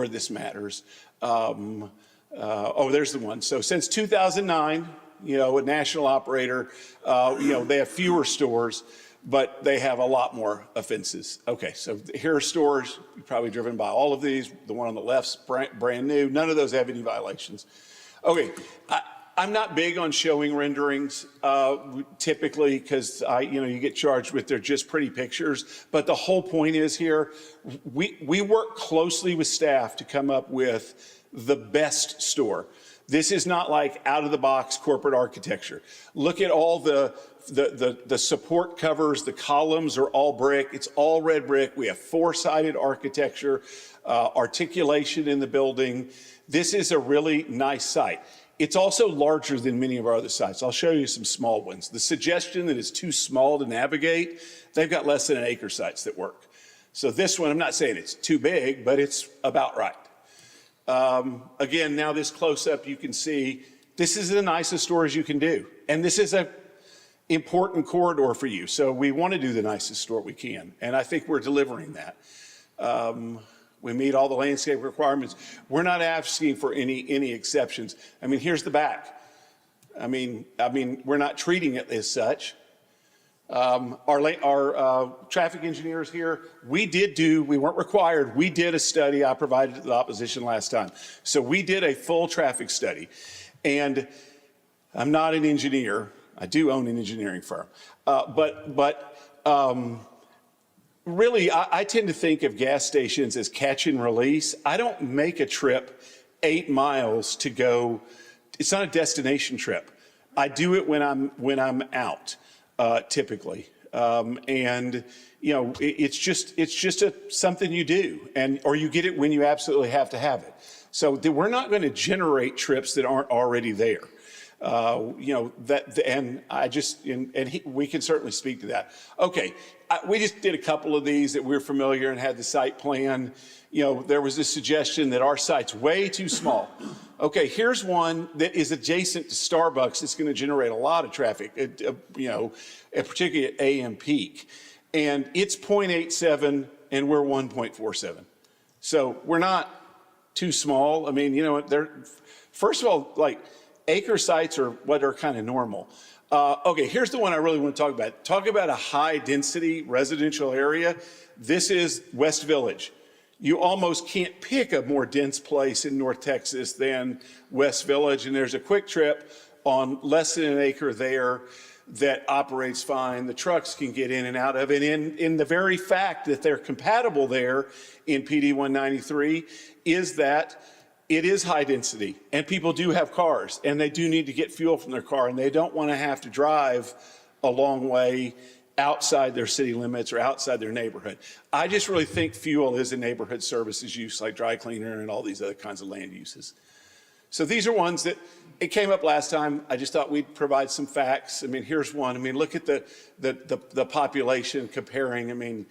this matters. There's the one. So since 2009, a national operator, they have fewer stores, but they have a lot more offenses. Okay, so here are stores, you've probably driven by all of these. The one on the left's brand new. None of those have any violations. Okay, I'm not big on showing renderings typically because you get charged with they're just pretty pictures. But the whole point is here, we work closely with staff to come up with the best store. This is not like out of the box corporate architecture. Look at all the support covers, the columns are all brick. It's all red brick. We have four-sided architecture, articulation in the building. This is a really nice site. It's also larger than many of our other sites. I'll show you some small ones. The suggestion that it's too small to navigate, they've got less than an acre sites that work. So this one, I'm not saying it's too big, but it's about right. Again, now this close-up, you can see this is the nicest stores you can do. And this is an important corridor for you. So we want to do the nicest store we can. And I think we're delivering that. We meet all the landscape requirements. We're not asking for any exceptions. I mean, here's the back. I mean, we're not treating it as such. Our traffic engineers here, we weren't required, we did a study I provided to the opposition last time. So we did a full traffic study. And I'm not an engineer. I do own an engineering firm. Really, I tend to think of gas stations as catch and release. I don't make a trip 8 miles to go. It's not a destination trip. I do it when I'm out, typically. It's just something you do, or you get it when you absolutely have to have it. So we're not going to generate trips that aren't already there. We can certainly speak to that. Okay, we just did a couple of these that we're familiar and had the site plan. There was this suggestion that our site's way too small. Okay, here's one that is adjacent to Starbucks. It's going to generate a lot of traffic, particularly at AM peak. And it's 0.87 and we're 1.47. So we're not too small. I mean, first of all, like, acre sites are what are kind of normal. Okay, here's the one I really want to talk about. Talk about a high density residential area. This is West Village. You almost can't pick a more dense place in North Texas than West Village. And there's a Quick Trip on less than an acre there that operates fine. The trucks can get in and out of it. In the very fact that they're compatible there in PD 193 is that it is high density, and people do have cars, and they do need to get fuel from their car, and they don't want to have to drive a long way outside their city limits or outside their neighborhood. I just really think fuel is a neighborhood services use, like dry cleaner and all these other kinds of land uses. So these are ones that, it came up last time. I just thought we'd provide some facts. I mean, here's one. I mean, look at the population comparing. I mean,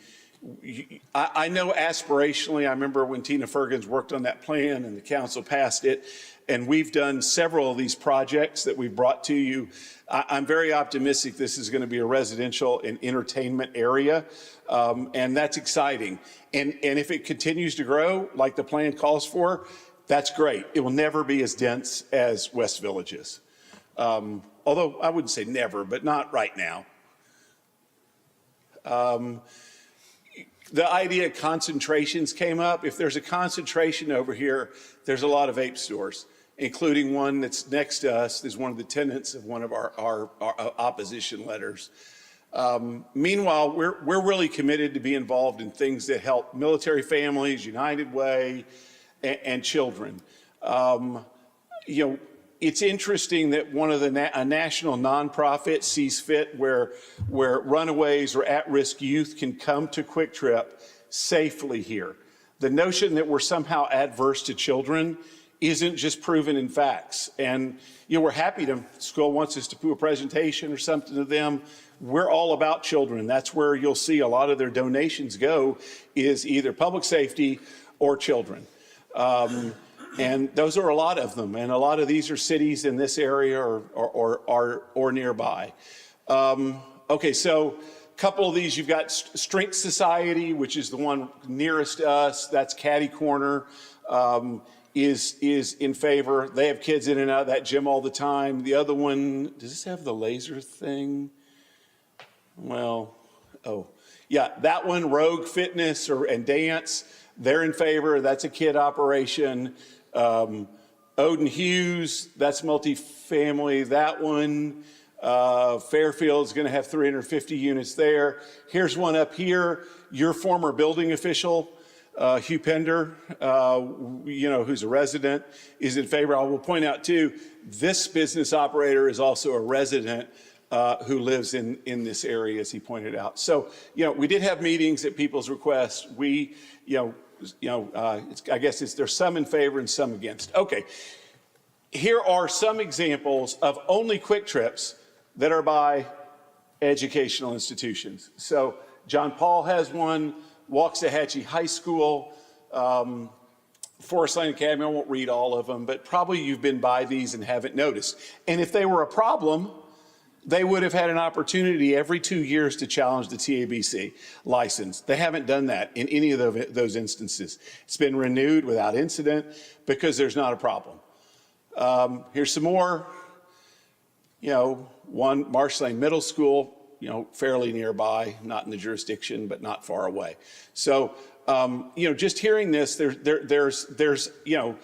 I know aspirationally, I remember when Tina Fergens worked on that plan and the council passed it, and we've done several of these projects that we've brought to you. I'm very optimistic this is going to be a residential and entertainment area, and that's exciting. And if it continues to grow like the plan calls for, that's great. It will never be as dense as West Village is. Although I wouldn't say never, but not right now. The idea of concentrations came up. If there's a concentration over here, there's a lot of vape stores, including one that's next to us. There's one of the tenants of one of our opposition letters. Meanwhile, we're really committed to be involved in things that help military families, United Way, and children. You know, it's interesting that one of the a national nonprofit sees fit where runaways or at-risk youth can come to Quick Trip safely here. The notion that we're somehow adverse to children isn't just proven in facts. And, you know, we're happy to, school wants us to do a presentation or something to them. We're all about children. That's where you'll see a lot of their donations go, is either public safety or children. And those are a lot of them. And a lot of these are cities in this area or nearby. Okay, so a couple of these, you've got Strength Society, which is the one nearest to us. That's Caddy Corner, is in favor. They have kids in and out of that gym all the time. The other one, does this have the laser thing? Well, oh, yeah, that one, Rogue Fitness and Dance, they're in favor. That's a kid operation. Odin Hughes, that's multifamily. That one, Fairfield's going to have 350 units there. Here's one up here. Your former building official, Hugh Pender, you know, who's a resident, is in favor. I will point out too, this business operator is also a resident who lives in this area, as he pointed out. So, you know, we did have meetings at people's request. We, I guess there's some in favor and some against. Okay, here are some examples of only Quick Trips that are by educational institutions. So John Paul has one, Waxahachie High School, Forest Lane Academy. I won't read all of them, but probably you've been by these and haven't noticed. And if they were a problem, they would have had an opportunity every 2 years to challenge the TABC license. They haven't done that in any of those instances. It's been renewed without incident because there's not a problem. Here's some more. You know, one, Marsh Lane Middle School, you know, fairly nearby, not in the jurisdiction, but not far away. So, you know, just hearing this, there's, you know,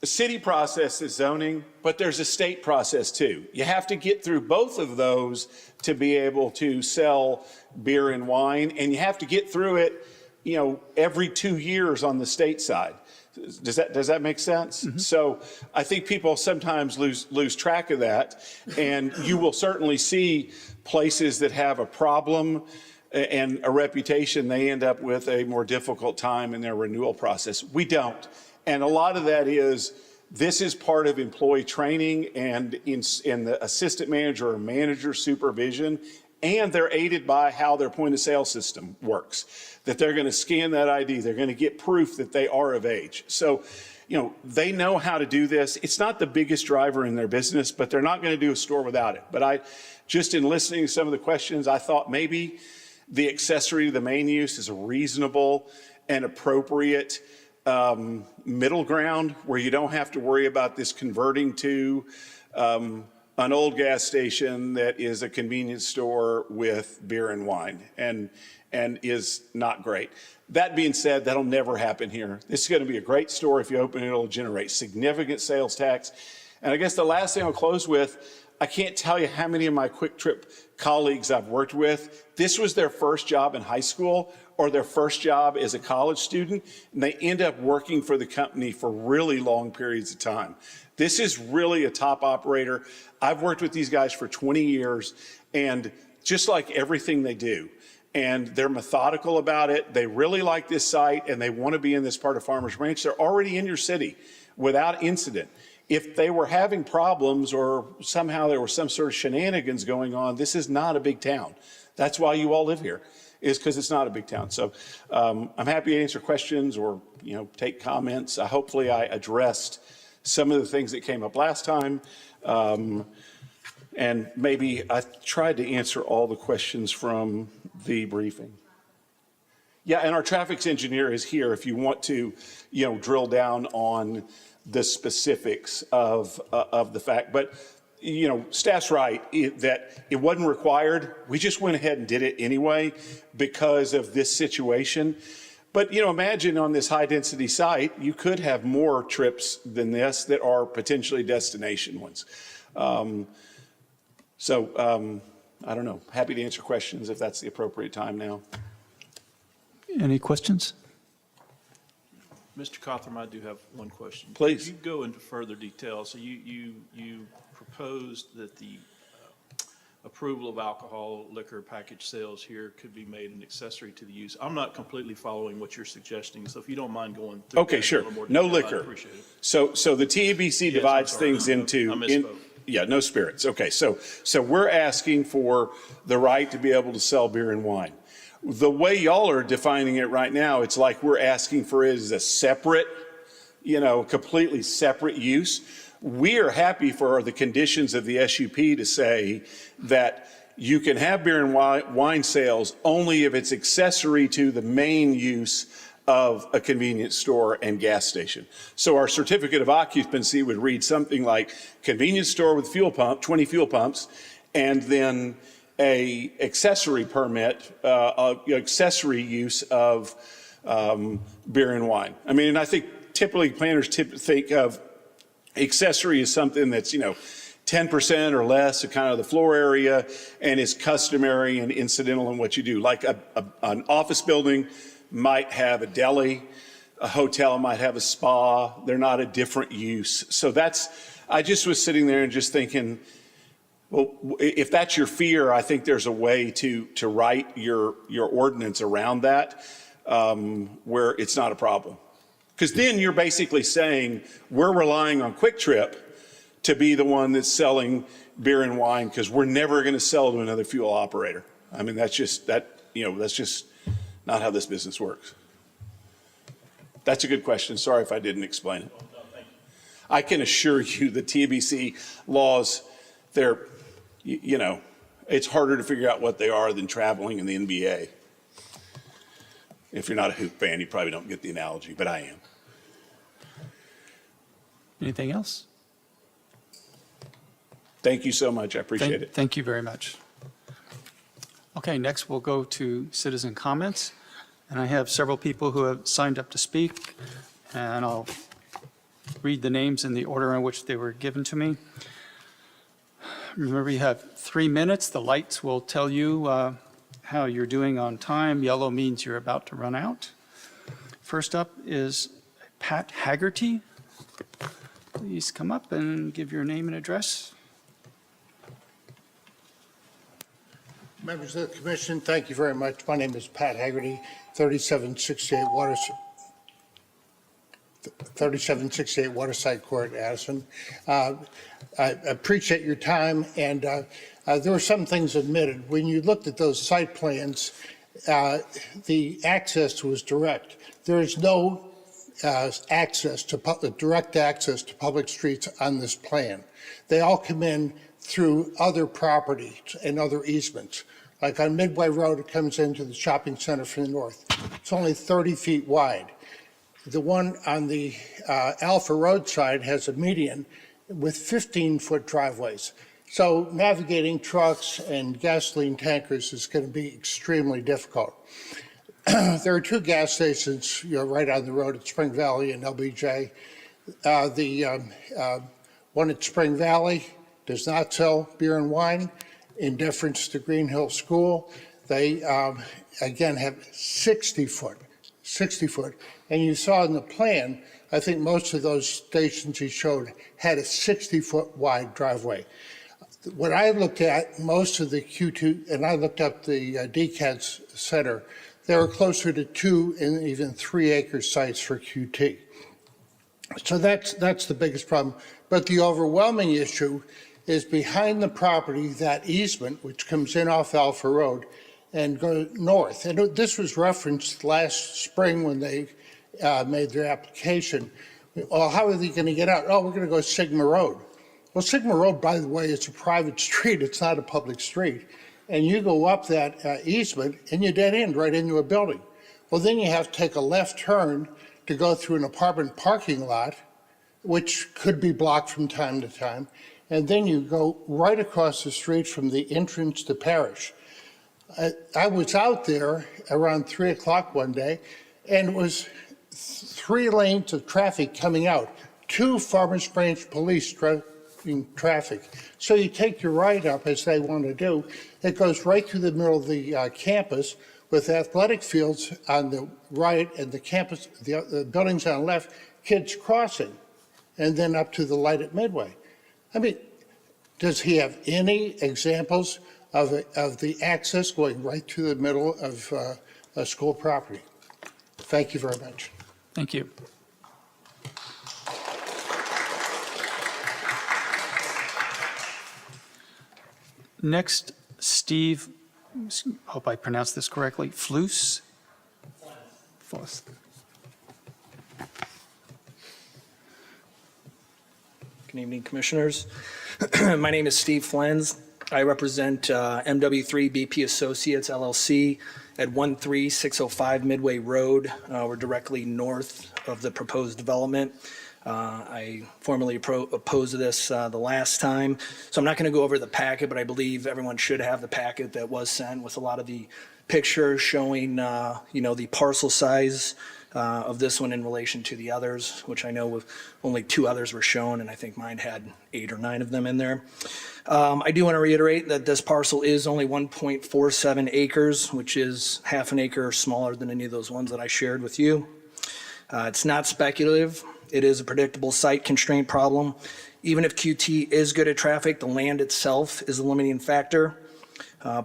the city process is zoning, but there's a state process too. You have to get through both of those to be able to sell beer and wine, and you have to get through it, you know, every 2 years on the state side. Does that make sense? Mm-hmm. So I think people sometimes lose track of that, and you will certainly see places that have a problem and a reputation, they end up with a more difficult time in their renewal process. We don't. And a lot of that is, this is part of employee training and in the assistant manager or manager supervision, and they're aided by how their point of sale system works, that they're going to scan that ID, they're going to get proof that they are of age. So, you know, they know how to do this. It's not the biggest driver in their business, but they're not going to do a store without it. But just in listening to some of the questions, I thought maybe the accessory to the main use is a reasonable and appropriate middle ground where you don't have to worry about this converting to an old gas station that is a convenience store with beer and wine and is not great. That being said, that'll never happen here. This is going to be a great store. If you open it, it'll generate significant sales tax. And I guess the last thing I'll close with, I can't tell you how many of my Quick Trip colleagues I've worked with, this was their first job in high school or their first job as a college student, and they end up working for the company for really long periods of time. This is really a top operator. I've worked with these guys for 20 years, and just like everything they do, and they're methodical about it. They really like this site, and they want to be in this part of Farmers Branch. They're already in your city without incident. If they were having problems or somehow there was some sort of shenanigans going on, this is not a big town. That's why you all live here, is because it's not a big town. So I'm happy to answer questions or, you know, take comments. Hopefully I addressed some of the things that came up last time. And maybe I tried to answer all the questions from the briefing. Yeah, and our traffic engineer is here if you want to, you know, drill down on the specifics of the fact. But, you know, staff's right that it wasn't required. We just went ahead and did it anyway because of this situation. But, you know, imagine on this high-density site, you could have more trips than this that are potentially destination ones. I don't know. Happy to answer questions if that's the appropriate time now.
Any questions?
Mr. Cothram, I do have one question.
Please.
You go into further detail. So you proposed that the approval of alcohol liquor package sales here could be made an accessory to the use. I'm not completely following what you're suggesting, so if you don't mind going through.
Okay,
that in a
sure.
little more
No
detail, I'd
liquor.
appreciate it.
So the TABC
Yes,
divides
I'm sorry.
things into.
I misspoke.
Yeah, no spirits. Okay, so we're asking for the right to be able to sell beer and wine. The way y'all are defining it right now, it's like we're asking for it as a separate, completely separate use. We are happy for the conditions of the SUP to say that you can have beer and wine sales only if it's accessory to the main use of a convenience store and gas station. So our certificate of occupancy would read something like convenience store with fuel pump, 20 fuel pumps, and then a accessory permit, accessory use of beer and wine. I mean, and I think typically planners think of accessory as something that's, 10% or less of kind of the floor area and is customary and incidental in what you do. Like an office building might have a deli, a hotel might have a spa. They're not a different use. So I just was sitting there and just thinking, well, if that's your fear, I think there's a way to write your ordinance around that where it's not a problem. Because then you're basically saying we're relying on Quick Trip to be the one that's selling beer and wine because we're never going to sell to another fuel operator. I mean, that's just not how this business works. That's a good question. Sorry if I didn't explain it. I can assure you the TABC laws, it's harder to figure out what they are than traveling in the NBA. If you're not a hoop fan, you probably don't get the analogy, but I am.
Anything else?
Thank you so much. I appreciate it.
Thank you very much. Okay, next we'll go to citizen comments. And I have several people who have signed up to speak, and I'll read the names in the order in which they were given to me. Remember, you have 3 minutes. The lights will tell you how you're doing on time. Yellow means you're about to run out. First up is Pat Haggerty. Please come up and give your name and address.
Members of the commission, thank you very much. My name is Pat Haggerty, 3768 Waterside Court, Addison. I appreciate your time, and there were some things omitted. When you looked at those site plans, the access was direct. There is no direct access to public streets on this plan. They all come in through other property and other easements. Like on Midway Road, it comes into the shopping center from the north. It's only 30 feet wide. The one on the Alpha Road side has a median with 15-foot driveways. So navigating trucks and gasoline tankers is going to be extremely difficult. There are 2 gas stations, right on the road at Spring Valley and LBJ. The one at Spring Valley does not sell beer and wine. In deference to Green Hill School, they again have 60 foot. And you saw in the plan, I think most of those stations he showed had a 60-foot wide driveway. When I looked at most of the Q2, and I looked up the DCADS Center, they were closer to 2 and even 3 acre sites for QT. So that's the biggest problem. But the overwhelming issue is behind the property, that easement, which comes in off Alpha Road and go north. And this was referenced last spring when they made their application. Well, how are they going to get out? Oh, we're going to go Sigma Road. Well, Sigma Road, by the way, is a private street. It's not a public street. And you go up that easement and you dead end right into a building. Well, then you have to take a left turn to go through an apartment parking lot, which could be blocked from time to time. And then you go right across the street from the entrance to Parish. I was out there around 3 o'clock one day, and it was 3 lanes of traffic coming out, 2 Farmers Branch police directing traffic. So you take your right up, as they want to do. It goes right through the middle of the campus with athletic fields on the right and the campus, the buildings on the left, kids crossing, and then up to the light at Midway. I mean, does he have any examples of the access going right to the middle of a school property? Thank you very much.
Thank you. Next, Steve, hope I pronounced this correctly, Flus? Flus.
Good evening, Commissioners. My name is Steve Flens. I represent MW3 BP Associates LLC at 13605 Midway Road. We're directly north of the proposed development. I formally opposed this the last time, so I'm not going to go over the packet, but I believe everyone should have the packet that was sent with a lot of the pictures showing, the parcel size of this one in relation to the others, which I know only 2 others were shown, and I think mine had 8 or 9 of them in there. I do want to reiterate that this parcel is only 1.47 acres, which is half an acre smaller than any of those ones that I shared with you. It's not speculative. It is a predictable site constraint problem. Even if QT is good at traffic, the land itself is a limiting factor.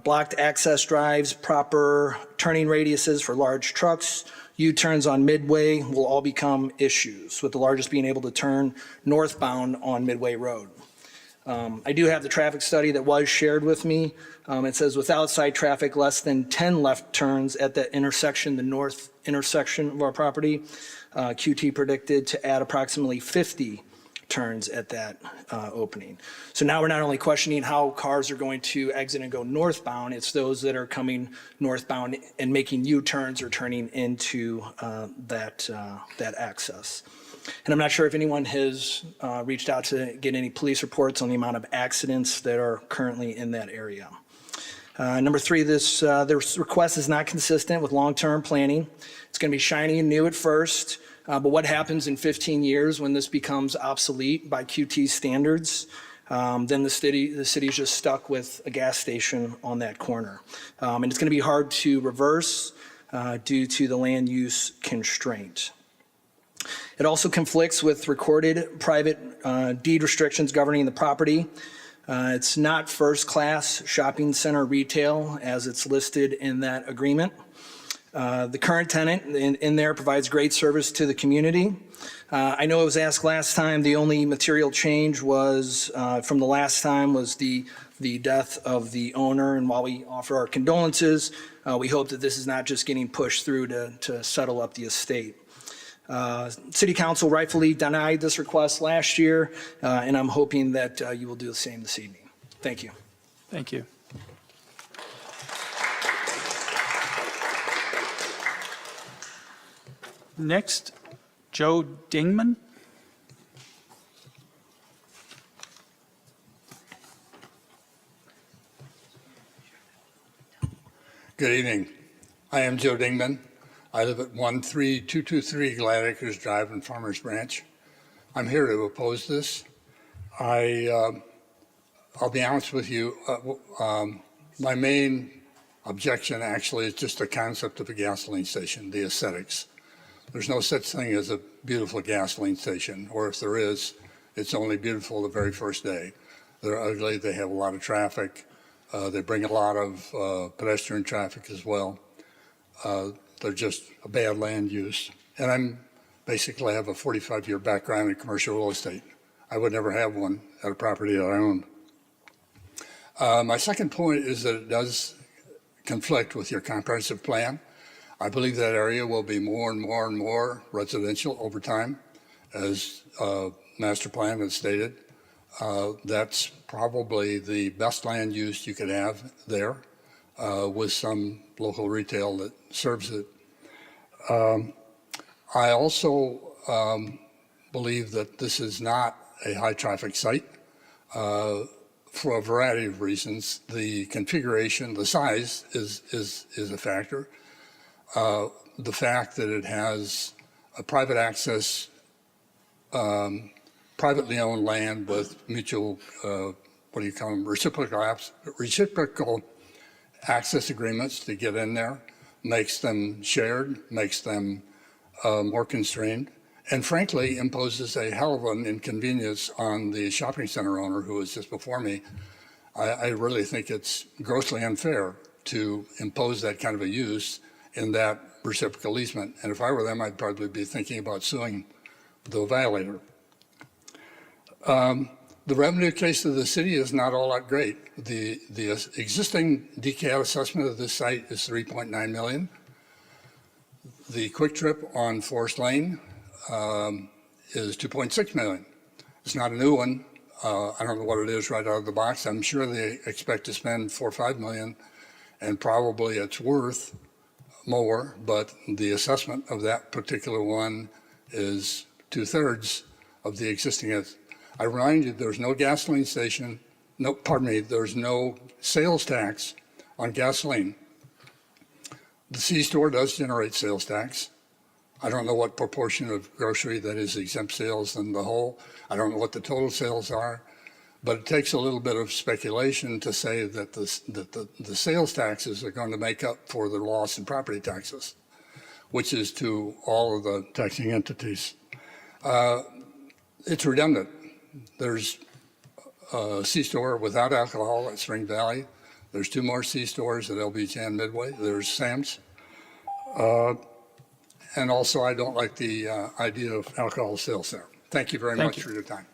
Blocked access drives, proper turning radiuses for large trucks, U-turns on Midway will all become issues, with the largest being able to turn northbound on Midway Road. I do have the traffic study that was shared with me. It says with outside traffic, less than 10 left turns at that intersection, the north intersection of our property. QT predicted to add approximately 50 turns at that opening. So now we're not only questioning how cars are going to exit and go northbound, it's those that are coming northbound and making U-turns or turning into that access. And I'm not sure if anyone has reached out to get any police reports on the amount of accidents that are currently in that area. Number 3, this request is not consistent with long-term planning. It's going to be shiny and new at first, but what happens in 15 years when this becomes obsolete by QT standards? Then the city's just stuck with a gas station on that corner. And it's going to be hard to reverse due to the land use constraint. It also conflicts with recorded private deed restrictions governing the property. It's not first-class shopping center retail as it's listed in that agreement. The current tenant in there provides great service to the community. I know it was asked last time, the only material change was from the last time was the death of the owner. And while we offer our condolences, we hope that this is not just getting pushed through to settle up the estate. City Council rightfully denied this request last year, and I'm hoping that you will do the same this evening. Thank you.
Thank you. Next, Joe Dingman.
Good evening. I am Joe Dingman. I live at 13223 Glad Acres Drive in Farmers Branch. I'm here to oppose this. I'll be honest with you. My main objection actually is just the concept of a gasoline station, the aesthetics. There's no such thing as a beautiful gasoline station, or if there is, it's only beautiful the very first day. They're ugly, they have a lot of traffic, they bring a lot of pedestrian traffic as well. They're just a bad land use. And I'm basically have a 45-year background in commercial real estate. I would never have one at a property that I own. My second point is that it does conflict with your comprehensive plan. I believe that area will be more and more and more residential over time, as master plan has stated. That's probably the best land use you could have there with some local retail that serves it. I also believe that this is not a high traffic site for a variety of reasons. The configuration, the size is a factor. The fact that it has a private access, privately owned land with mutual, reciprocal access agreements to get in there. makes them shared, makes them more constrained, and frankly imposes a hell of an inconvenience on the shopping center owner who was just before me. I really think it's grossly unfair to impose that kind of a use in that reciprocal easement. And if I were them, I'd probably be thinking about suing the violator. The revenue case of the city is not all that great. The existing DCAT assessment of this site is $3.9 million. The Quick Trip on Forest Lane is $2.6 million. It's not a new one. I don't know what it is right out of the box. I'm sure they expect to spend $4 or $5 million, and probably it's worth more, but the assessment of that particular one is 2/3 of the existing. I remind you, there's no gasoline station, there's no sales tax on gasoline. The C-store does generate sales tax. I don't know what proportion of grocery that is exempt sales in the whole. I don't know what the total sales are, but it takes a little bit of speculation to say that the sales taxes are going to make up for the loss in property taxes, which is to all of the taxing entities. It's redundant. There's a C-store without alcohol at Spring Valley. There's 2 more C-stores at LBJ and Midway. There's Sam's. And also, I don't like the idea of alcohol sales there. Thank you very much for your time.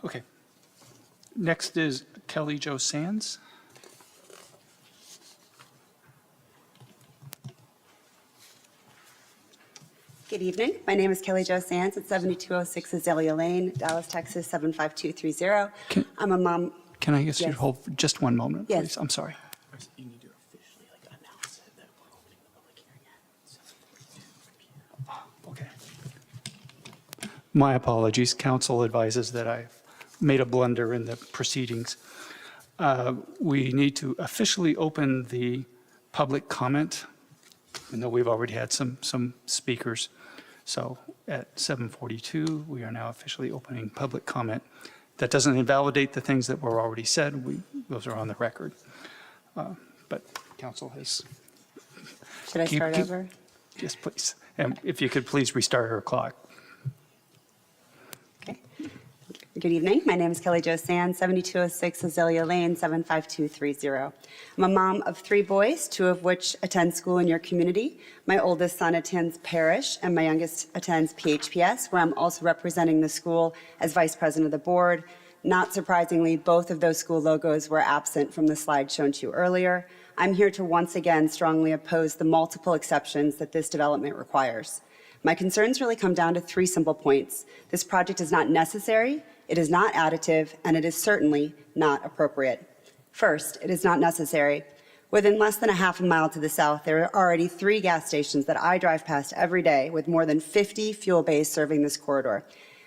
Okay. Next is Kelly Jo Sands.
Good evening. My name is Kelly Jo Sands at 7206 Azalea Lane, Dallas, Texas 75230. I'm a mom.
Can I ask you to
Yes.
hold for just one moment,
Yes.
please? I'm sorry.
You need to officially announce it that we're opening the public hearing at 7:42 p.m.
Okay. My apologies. Council advises that I made a blunder in the proceedings. We need to officially open the public comment, even though we've already had some speakers. So at 7:42, we are now officially opening public comment. That doesn't invalidate the things that were already said. Those are on the record. But council has.
Should I start over?
Yes, please. And if you could please restart her clock.
Okay. Good evening. My name is Kelly Jo Sands, 7206 Azalea Lane, 75230. I'm a mom of 3 boys, 2 of which attend school in your community. My oldest son attends Parish, and my youngest attends PHPS, where I'm also representing the school as vice president of the board. Not surprisingly, both of those school logos were absent from the slide shown to you earlier. I'm here to once again strongly oppose the multiple exceptions that this development requires. My concerns really come down to 3 simple points. This project is not necessary, it is not additive, and it is certainly not appropriate. First, it is not necessary. Within less than a half a mile to the south, there are already 3 gas stations that I drive past every day with more than 50 fuel bays serving this corridor.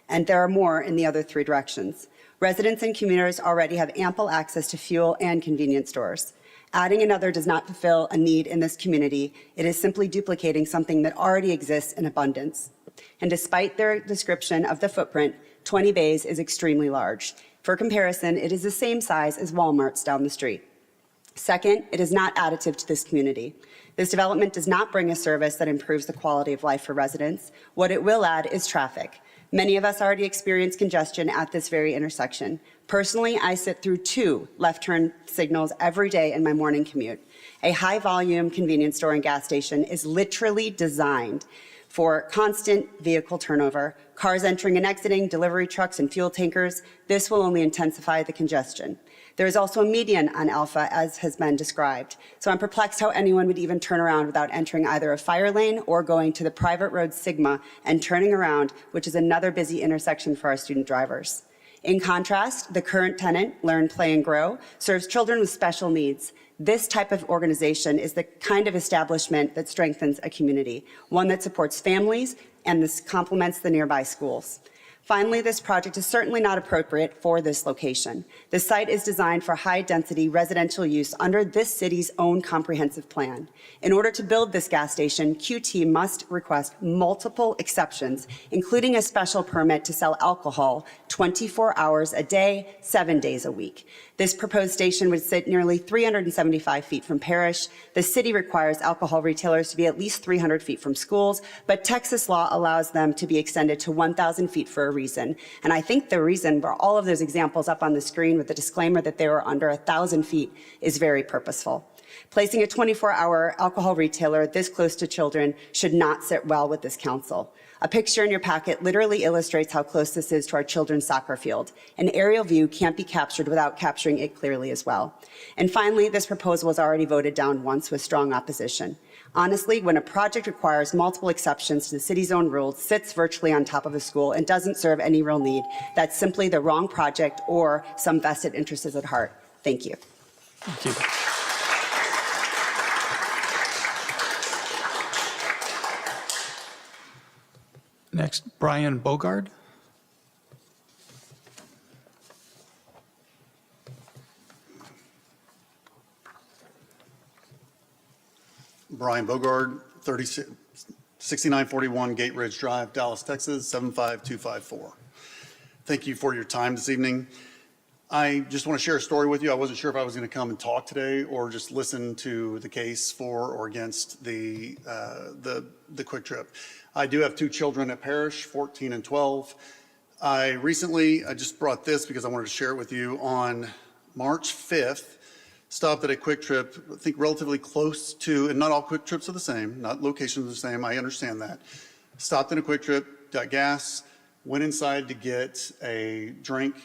And there are more in the other 3 directions. Residents and commuters already have ample access to fuel and convenience stores. Adding another does not fulfill a need in this community. It is simply duplicating something that already exists in abundance. And despite their description of the footprint, 20 bays is extremely large. For comparison, it is the same size as Walmart's down the street. Second, it is not additive to this community. This development does not bring a service that improves the quality of life for residents. What it will add is traffic. Many of us already experience congestion at this very intersection. Personally, I sit through 2 left turn signals every day in my morning commute. A high-volume convenience store and gas station is literally designed for constant vehicle turnover, cars entering and exiting, delivery trucks and fuel tankers. This will only intensify the congestion. There is also a median on Alpha, as has been described. So I'm perplexed how anyone would even turn around without entering either a fire lane or going to the private road Sigma and turning around, which is another busy intersection for our student drivers. In contrast, the current tenant, Learn, Play, and Grow, serves children with special needs. This type of organization is the kind of establishment that strengthens a community, one that supports families and this complements the nearby schools. Finally, this project is certainly not appropriate for this location. The site is designed for high-density residential use under this city's own comprehensive plan. In order to build this gas station, QT must request multiple exceptions, including a special permit to sell alcohol 24 hours a day, 7 days a week. This proposed station would sit nearly 375 feet from Parrish. The city requires alcohol retailers to be at least 300 feet from schools, but Texas law allows them to be extended to 1,000 feet for a reason. And I think the reason for all of those examples up on the screen with the disclaimer that they were under 1,000 feet is very purposeful. Placing a 24-hour alcohol retailer this close to children should not sit well with this council. A picture in your packet literally illustrates how close this is to our children's soccer field. An aerial view can't be captured without capturing it clearly as well. And finally, this proposal was already voted down once with strong opposition. Honestly, when a project requires multiple exceptions to the city's own rules, sits virtually on top of a school, and doesn't serve any real need, that's simply the wrong project or some vested interest is at heart. Thank you.
Thank you. Next, Brian Bogard.
Brian Bogard, 6941 Gate Ridge Drive, Dallas, Texas, 75254. Thank you for your time this evening. I just want to share a story with you. I wasn't sure if I was going to come and talk today or just listen to the case for or against the Quick Trip. I do have two children at Parrish, 14 and 12. I just brought this because I wanted to share it with you. On March 5th, stopped at a Quick Trip, I think relatively close to, and not all Quick Trips are the same, not locations are the same, I understand that. Stopped in a Quick Trip, got gas, went inside to get a drink,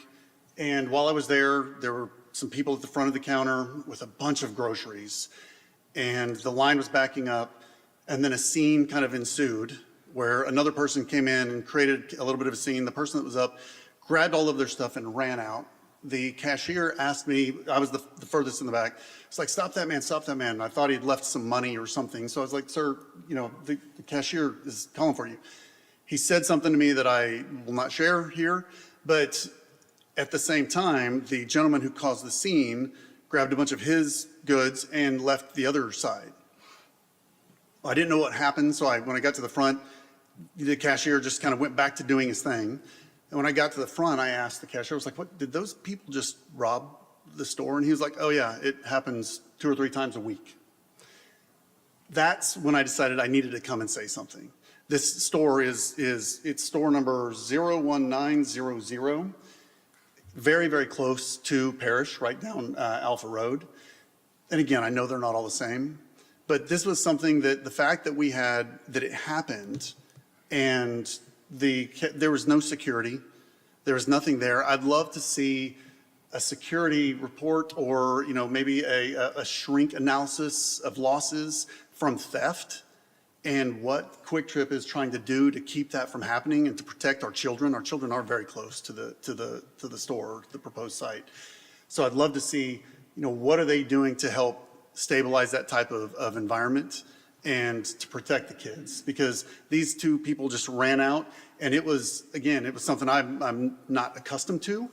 and while I was there were some people at the front of the counter with a bunch of groceries, and the line was backing up, and then a scene kind of ensued where another person came in and created a little bit of a scene. The person that was up grabbed all of their stuff and ran out. The cashier asked me, I was the furthest in the back, it's like, stop that man, stop that man. And I thought he'd left some money or something. So I was like, sir, the cashier is calling for you. He said something to me that I will not share here, but at the same time, the gentleman who caused the scene grabbed a bunch of his goods and left the other side. I didn't know what happened, so when I got to the front, the cashier just kind of went back to doing his thing. And when I got to the front, I asked the cashier, I was like, "What, did those people just rob the store?" And he was like, "Oh yeah, it happens 2 or 3 times a week." That's when I decided I needed to come and say something. This store it's store number 01900, very, very close to Parrish, right down Alpha Road. And again, I know they're not all the same, but this was something that the fact that it happened and there was no security, there was nothing there. I'd love to see a security report or maybe a shrink analysis of losses from theft and what Quick Trip is trying to do to keep that from happening and to protect our children. Our children are very close to the store, the proposed site. So I'd love to see, what are they doing to help stabilize that type of environment and to protect the kids, because these two people just ran out, and it was something I'm not accustomed to,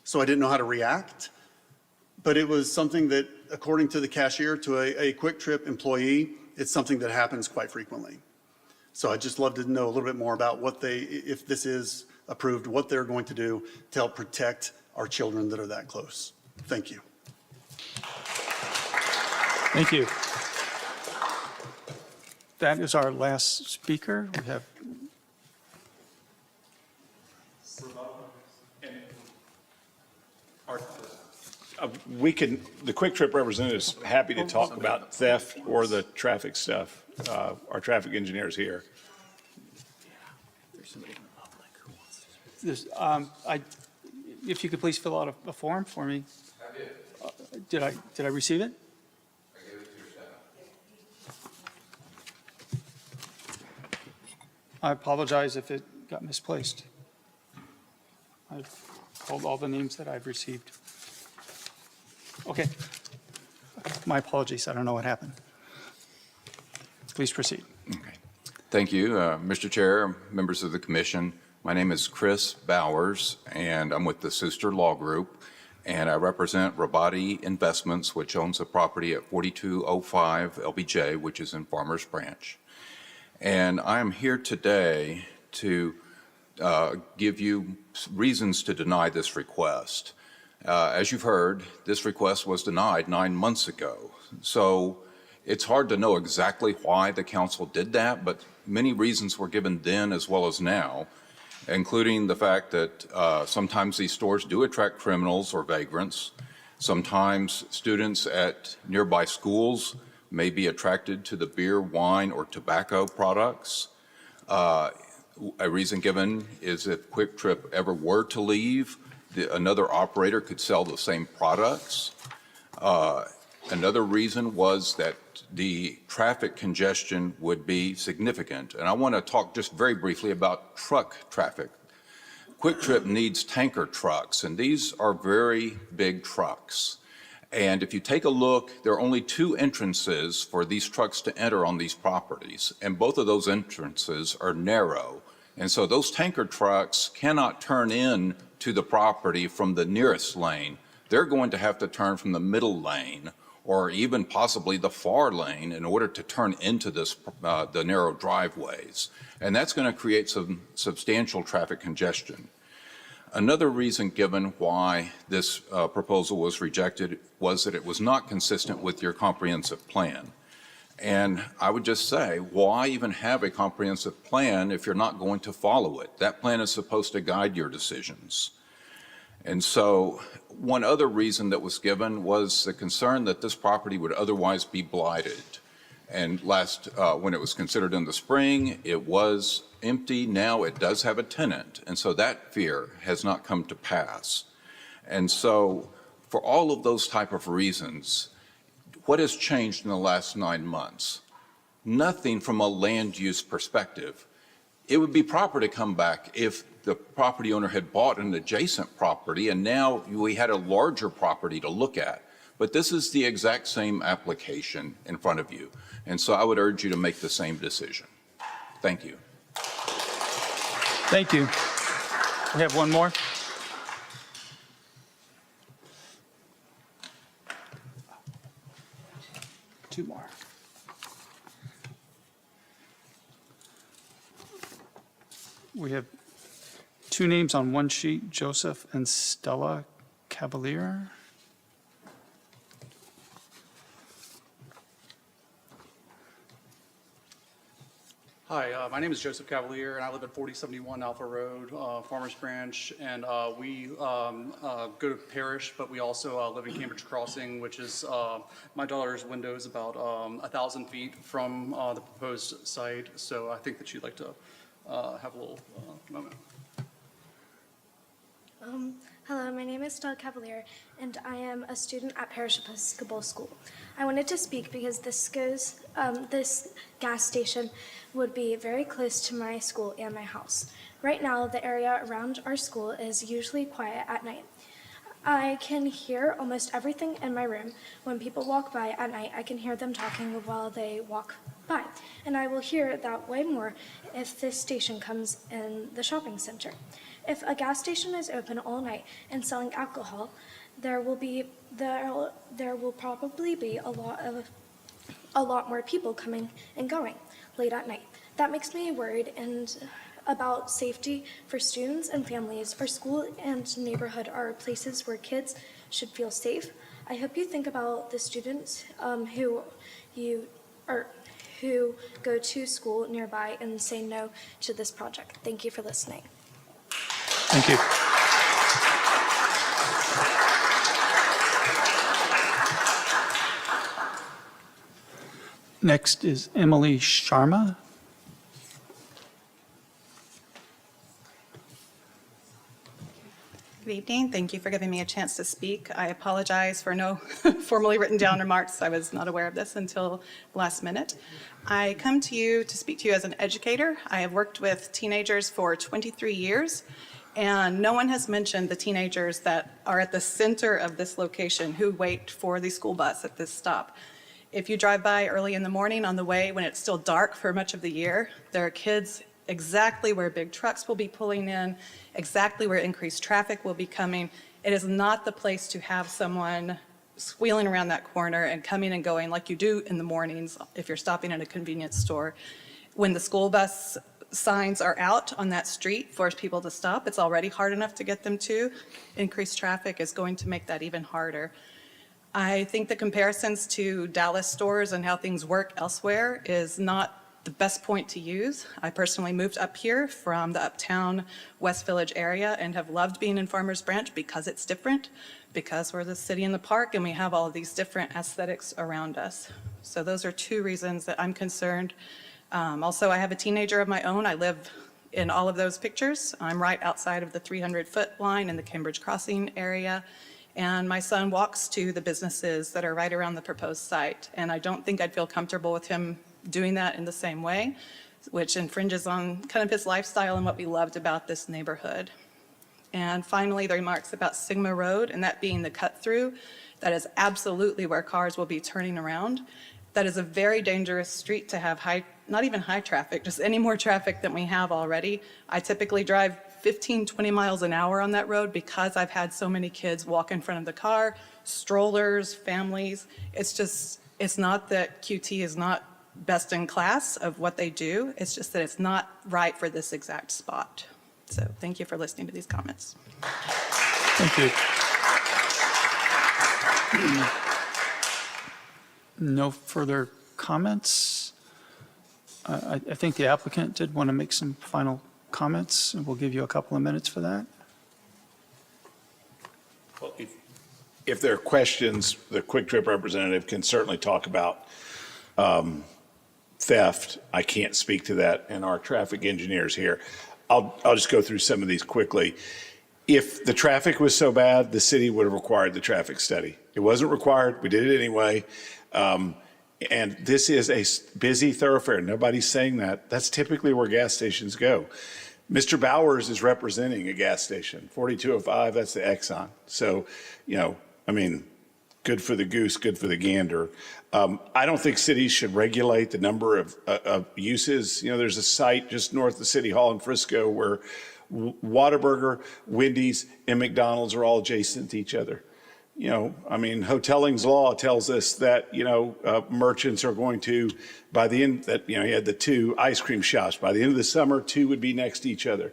so I didn't know how to react. But it was something that, according to the cashier, to a Quick Trip employee, it's something that happens quite frequently. So I'd just love to know a little bit more about if this is approved, what they're going to do to help protect our children that are that close. Thank you.
Thank you. That is our last speaker. We have
the Quick Trip representative is happy to talk about theft or the traffic stuff. Our traffic engineer's here.
If you could please fill out a form for me. Did I receive it? I apologize if it got misplaced. I've called all the names that I've received. Okay. My apologies. I don't know what happened. Please proceed.
Okay. Thank you, Mr. Chair, members of the commission. My name is Chris Bowers, and I'm with the Suster Law Group, and I represent Rabati Investments, which owns a property at 4205 LBJ, which is in Farmers Branch. And I am here today to give you reasons to deny this request. As you've heard, this request was denied 9 months ago. So it's hard to know exactly why the council did that, but many reasons were given then as well as now, including the fact that sometimes these stores do attract criminals or vagrants. Sometimes students at nearby schools may be attracted to the beer, wine, or tobacco products. A reason given is if Quick Trip ever were to leave, another operator could sell the same products. Another reason was that the traffic congestion would be significant. And I want to talk just very briefly about truck traffic. Quick Trip needs tanker trucks, and these are very big trucks. And if you take a look, there are only 2 entrances for these trucks to enter on these properties, and both of those entrances are narrow. And so those tanker trucks cannot turn in to the property from the nearest lane. They're going to have to turn from the middle lane or even possibly the far lane in order to turn into this, the narrow driveways. And that's going to create some substantial traffic congestion. Another reason given why this proposal was rejected was that it was not consistent with your comprehensive plan. And I would just say, why even have a comprehensive plan if you're not going to follow it? That plan is supposed to guide your decisions. And so one other reason that was given was the concern that this property would otherwise be blighted. And when it was considered in the spring, it was empty. Now it does have a tenant. And so that fear has not come to pass. And so for all of those type of reasons, what has changed in the last 9 months? Nothing from a land use perspective. It would be proper to come back if the property owner had bought an adjacent property and now we had a larger property to look at. But this is the exact same application in front of you. And so I would urge you to make the same decision. Thank you.
Thank you. We have one more. Two more. We have 2 names on one sheet, Joseph and Stella Cavalier.
Hi, my name is Joseph Cavalier, and I live at 4071 Alpha Road, Farmers Branch, and we go to Parish, but we also live in Cambridge Crossing, which is, my daughter's window is about 1,000 feet from the proposed site, so I think that she'd like to have a little moment.
Hello, my name is Stella Cavalier, and I am a student at Parish Episcopal School. I wanted to speak because this gas station would be very close to my school and my house. Right now, the area around our school is usually quiet at night. I can hear almost everything in my room. When people walk by at night, I can hear them talking while they walk by. And I will hear that way more if this station comes in the shopping center. If a gas station is open all night and selling alcohol, there will probably be a lot more people coming and going late at night. That makes me worried and about safety for students and families. Our school and neighborhood are places where kids should feel safe. I hope you think about the students who go to school nearby and say no to this project. Thank you for listening.
Thank you. Next is Emily Sharma.
Good evening. Thank you for giving me a chance to speak. I apologize for no formally written down remarks. I was not aware of this until last minute. I come to you to speak to you as an educator. I have worked with teenagers for 23 years, and no one has mentioned the teenagers that are at the center of this location who wait for the school bus at this stop. If you drive by early in the morning on the way when it's still dark for much of the year, there are kids exactly where big trucks will be pulling in, exactly where increased traffic will be coming. It is not the place to have someone squealing around that corner and coming and going like you do in the mornings if you're stopping at a convenience store. When the school bus signs are out on that street, force people to stop, it's already hard enough to get them to. Increased traffic is going to make that even harder. I think the comparisons to Dallas stores and how things work elsewhere is not the best point to use. I personally moved up here from the uptown West Village area and have loved being in Farmers Branch because it's different, because we're the city in the park and we have all of these different aesthetics around us. So those are two reasons that I'm concerned. Also, I have a teenager of my own. I live in all of those pictures. I'm right outside of the 300-foot line in the Cambridge Crossing area. And my son walks to the businesses that are right around the proposed site. And I don't think I'd feel comfortable with him doing that in the same way, which infringes on kind of his lifestyle and what we loved about this neighborhood. And finally, the remarks about Sigma Road and that being the cut through. That is absolutely where cars will be turning around. That is a very dangerous street to have not even high traffic, just any more traffic than we have already. I typically drive 15, 20 miles an hour on that road because I've had so many kids walk in front of the car, strollers, families. It's not that QT is not best in class of what they do. It's just that it's not right for this exact spot. So thank you for listening to these comments.
Thank you. No further comments. I think the applicant did want to make some final comments, and we'll give you a couple of minutes for that.
Well, if there are questions, the Quick Trip representative can certainly talk about theft. I can't speak to that, and our traffic engineers here. I'll just go through some of these quickly. If the traffic was so bad, the city would have required the traffic study. It wasn't required. We did it anyway. And this is a busy thoroughfare. Nobody's saying that. That's typically where gas stations go. Mr. Bowers is representing a gas station, 4205, that's the Exxon. So, I mean, good for the goose, good for the gander. I don't think cities should regulate the number of uses. There's a site just north of City Hall in Frisco where Whataburger, Wendy's, and McDonald's are all adjacent to each other. Hotelling's law tells us that, merchants are going to, by the end, that, you had the 2 ice cream shops. By the end of the summer, 2 would be next to each other.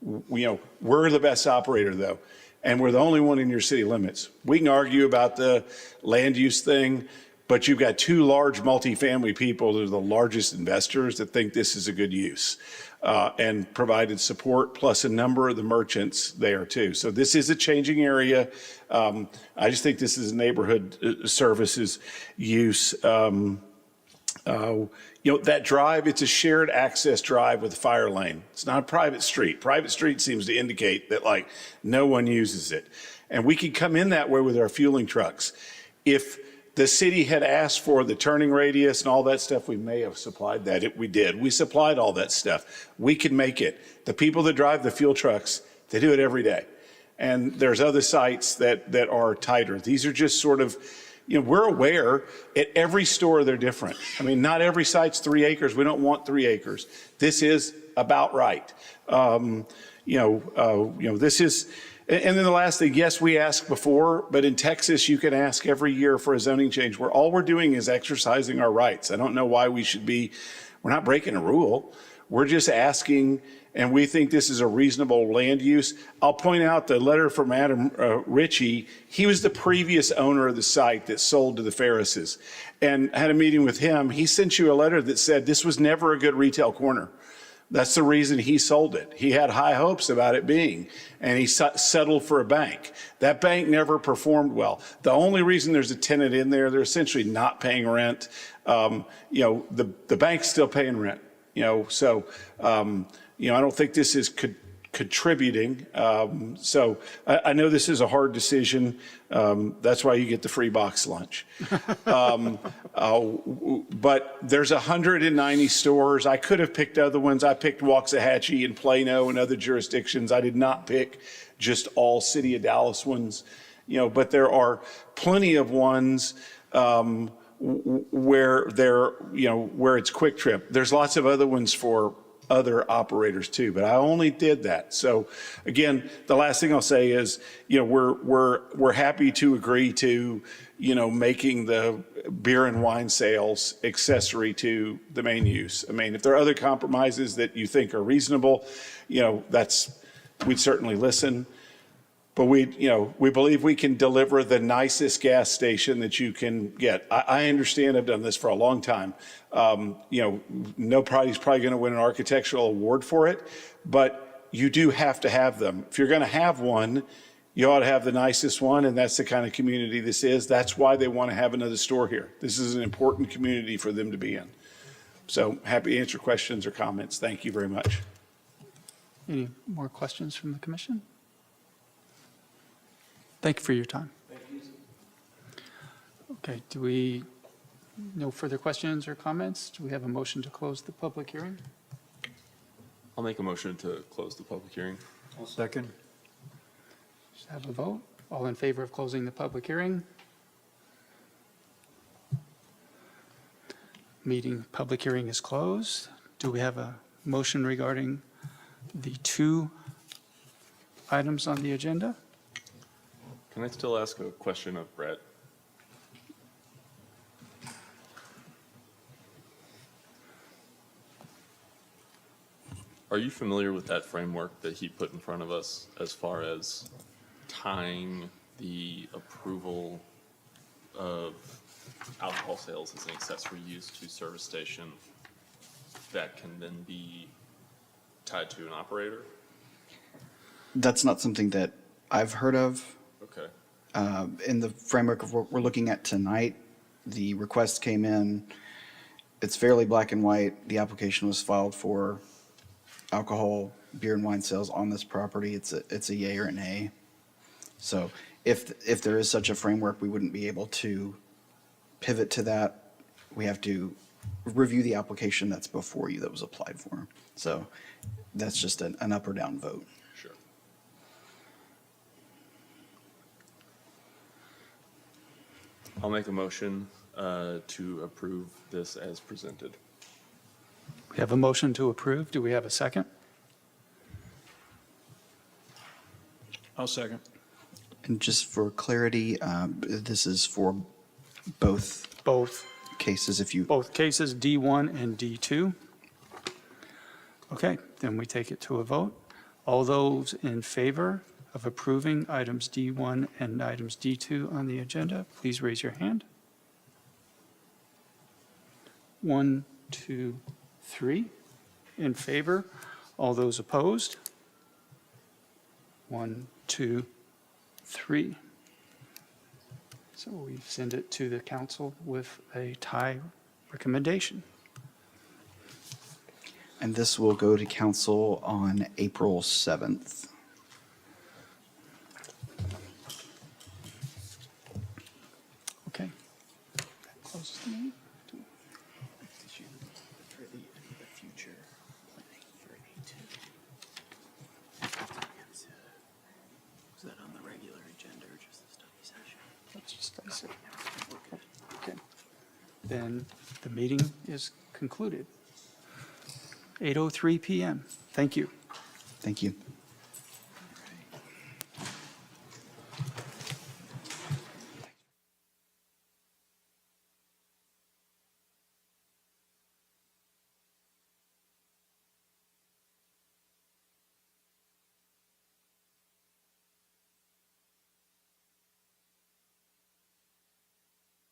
We're the best operator, though, and we're the only one in your city limits. We can argue about the land use thing, but you've got 2 large multifamily people that are the largest investors that think this is a good use. And provided support, plus a number of the merchants there too. So this is a changing area. I just think this is a neighborhood services use. That drive, it's a shared access drive with a fire lane. It's not a private street. Private street seems to indicate that no one uses it. And we could come in that way with our fueling trucks. If the city had asked for the turning radius and all that stuff, we may have supplied that. We did. We supplied all that stuff. We could make it. The people that drive the fuel trucks, they do it every day. And there's other sites that are tighter. These are just sort of, we're aware at every store they're different. Not every site's 3 acres. We don't want 3 acres. This is about right. This is. And then the last thing, yes, we asked before, but in Texas, you can ask every year for a zoning change where all we're doing is exercising our rights. I don't know why we're not breaking a rule. We're just asking, and we think this is a reasonable land use. I'll point out the letter from Adam Ritchie. He was the previous owner of the site that sold to the Ferrises, and I had a meeting with him. He sent you a letter that said this was never a good retail corner. That's the reason he sold it. He had high hopes about it being, and he settled for a bank. That bank never performed well. The only reason there's a tenant in there, they're essentially not paying rent. The bank's still paying rent. So I don't think this is contributing. So I know this is a hard decision. That's why you get the free box lunch. But there's 190 stores. I could have picked other ones. I picked Waxahachie and Plano and other jurisdictions. I did not pick just all City of Dallas ones. But there are plenty of ones where it's Quick Trip. There's lots of other ones for other operators too, but I only did that. So again, the last thing I'll say is, we're happy to agree to, making the beer and wine sales accessory to the main use. I mean, if there are other compromises that you think are reasonable, we'd certainly listen. But we believe we can deliver the nicest gas station that you can get. I understand, I've done this for a long time. Nobody's probably going to win an architectural award for it, but you do have to have them. If you're going to have one, you ought to have the nicest one, and that's the kind of community this is. That's why they want to have another store here. This is an important community for them to be in. So happy to answer questions or comments. Thank you very much.
Any more questions from the commission? Thank you for your time. Okay, no further questions or comments? Do we have a motion to close the public hearing?
I'll make a motion to close the public hearing.
I'll second.
Just have a vote. All in favor of closing the public hearing? Public hearing is closed. Do we have a motion regarding the 2 items on the agenda?
Can I still ask a question of Brett? Are you familiar with that framework that he put in front of us as far as tying the approval of alcohol sales as an accessory use to service station that can then be tied to an operator?
That's not something that I've heard of.
Okay.
In the framework of what we're looking at tonight, the request came in. It's fairly black and white. The application was filed for alcohol, beer and wine sales on this property. It's a yay or an nay. So if there is such a framework, we wouldn't be able to pivot to that. We have to review the application that's before you that was applied for. So that's just an up or down vote.
Sure. I'll make a motion to approve this as presented.
We have a motion to approve. Do we have a second?
I'll second.
And just for clarity, this is for both cases, if you.
Both cases, D1 and D2. Okay, then we take it to a vote. All those in favor of approving items D1 and items D2 on the agenda, please raise your hand. 1, 2, 3 in favor. All those opposed? 1, 2, 3. So we send it to the council with a tie recommendation.
And this will go to council on April 7th.
Okay. That closes the meeting.
Is that on the regular agenda or just the study session?
That's just study session. Okay. Then the meeting is concluded. 8:03 PM. Thank you.
Thank you.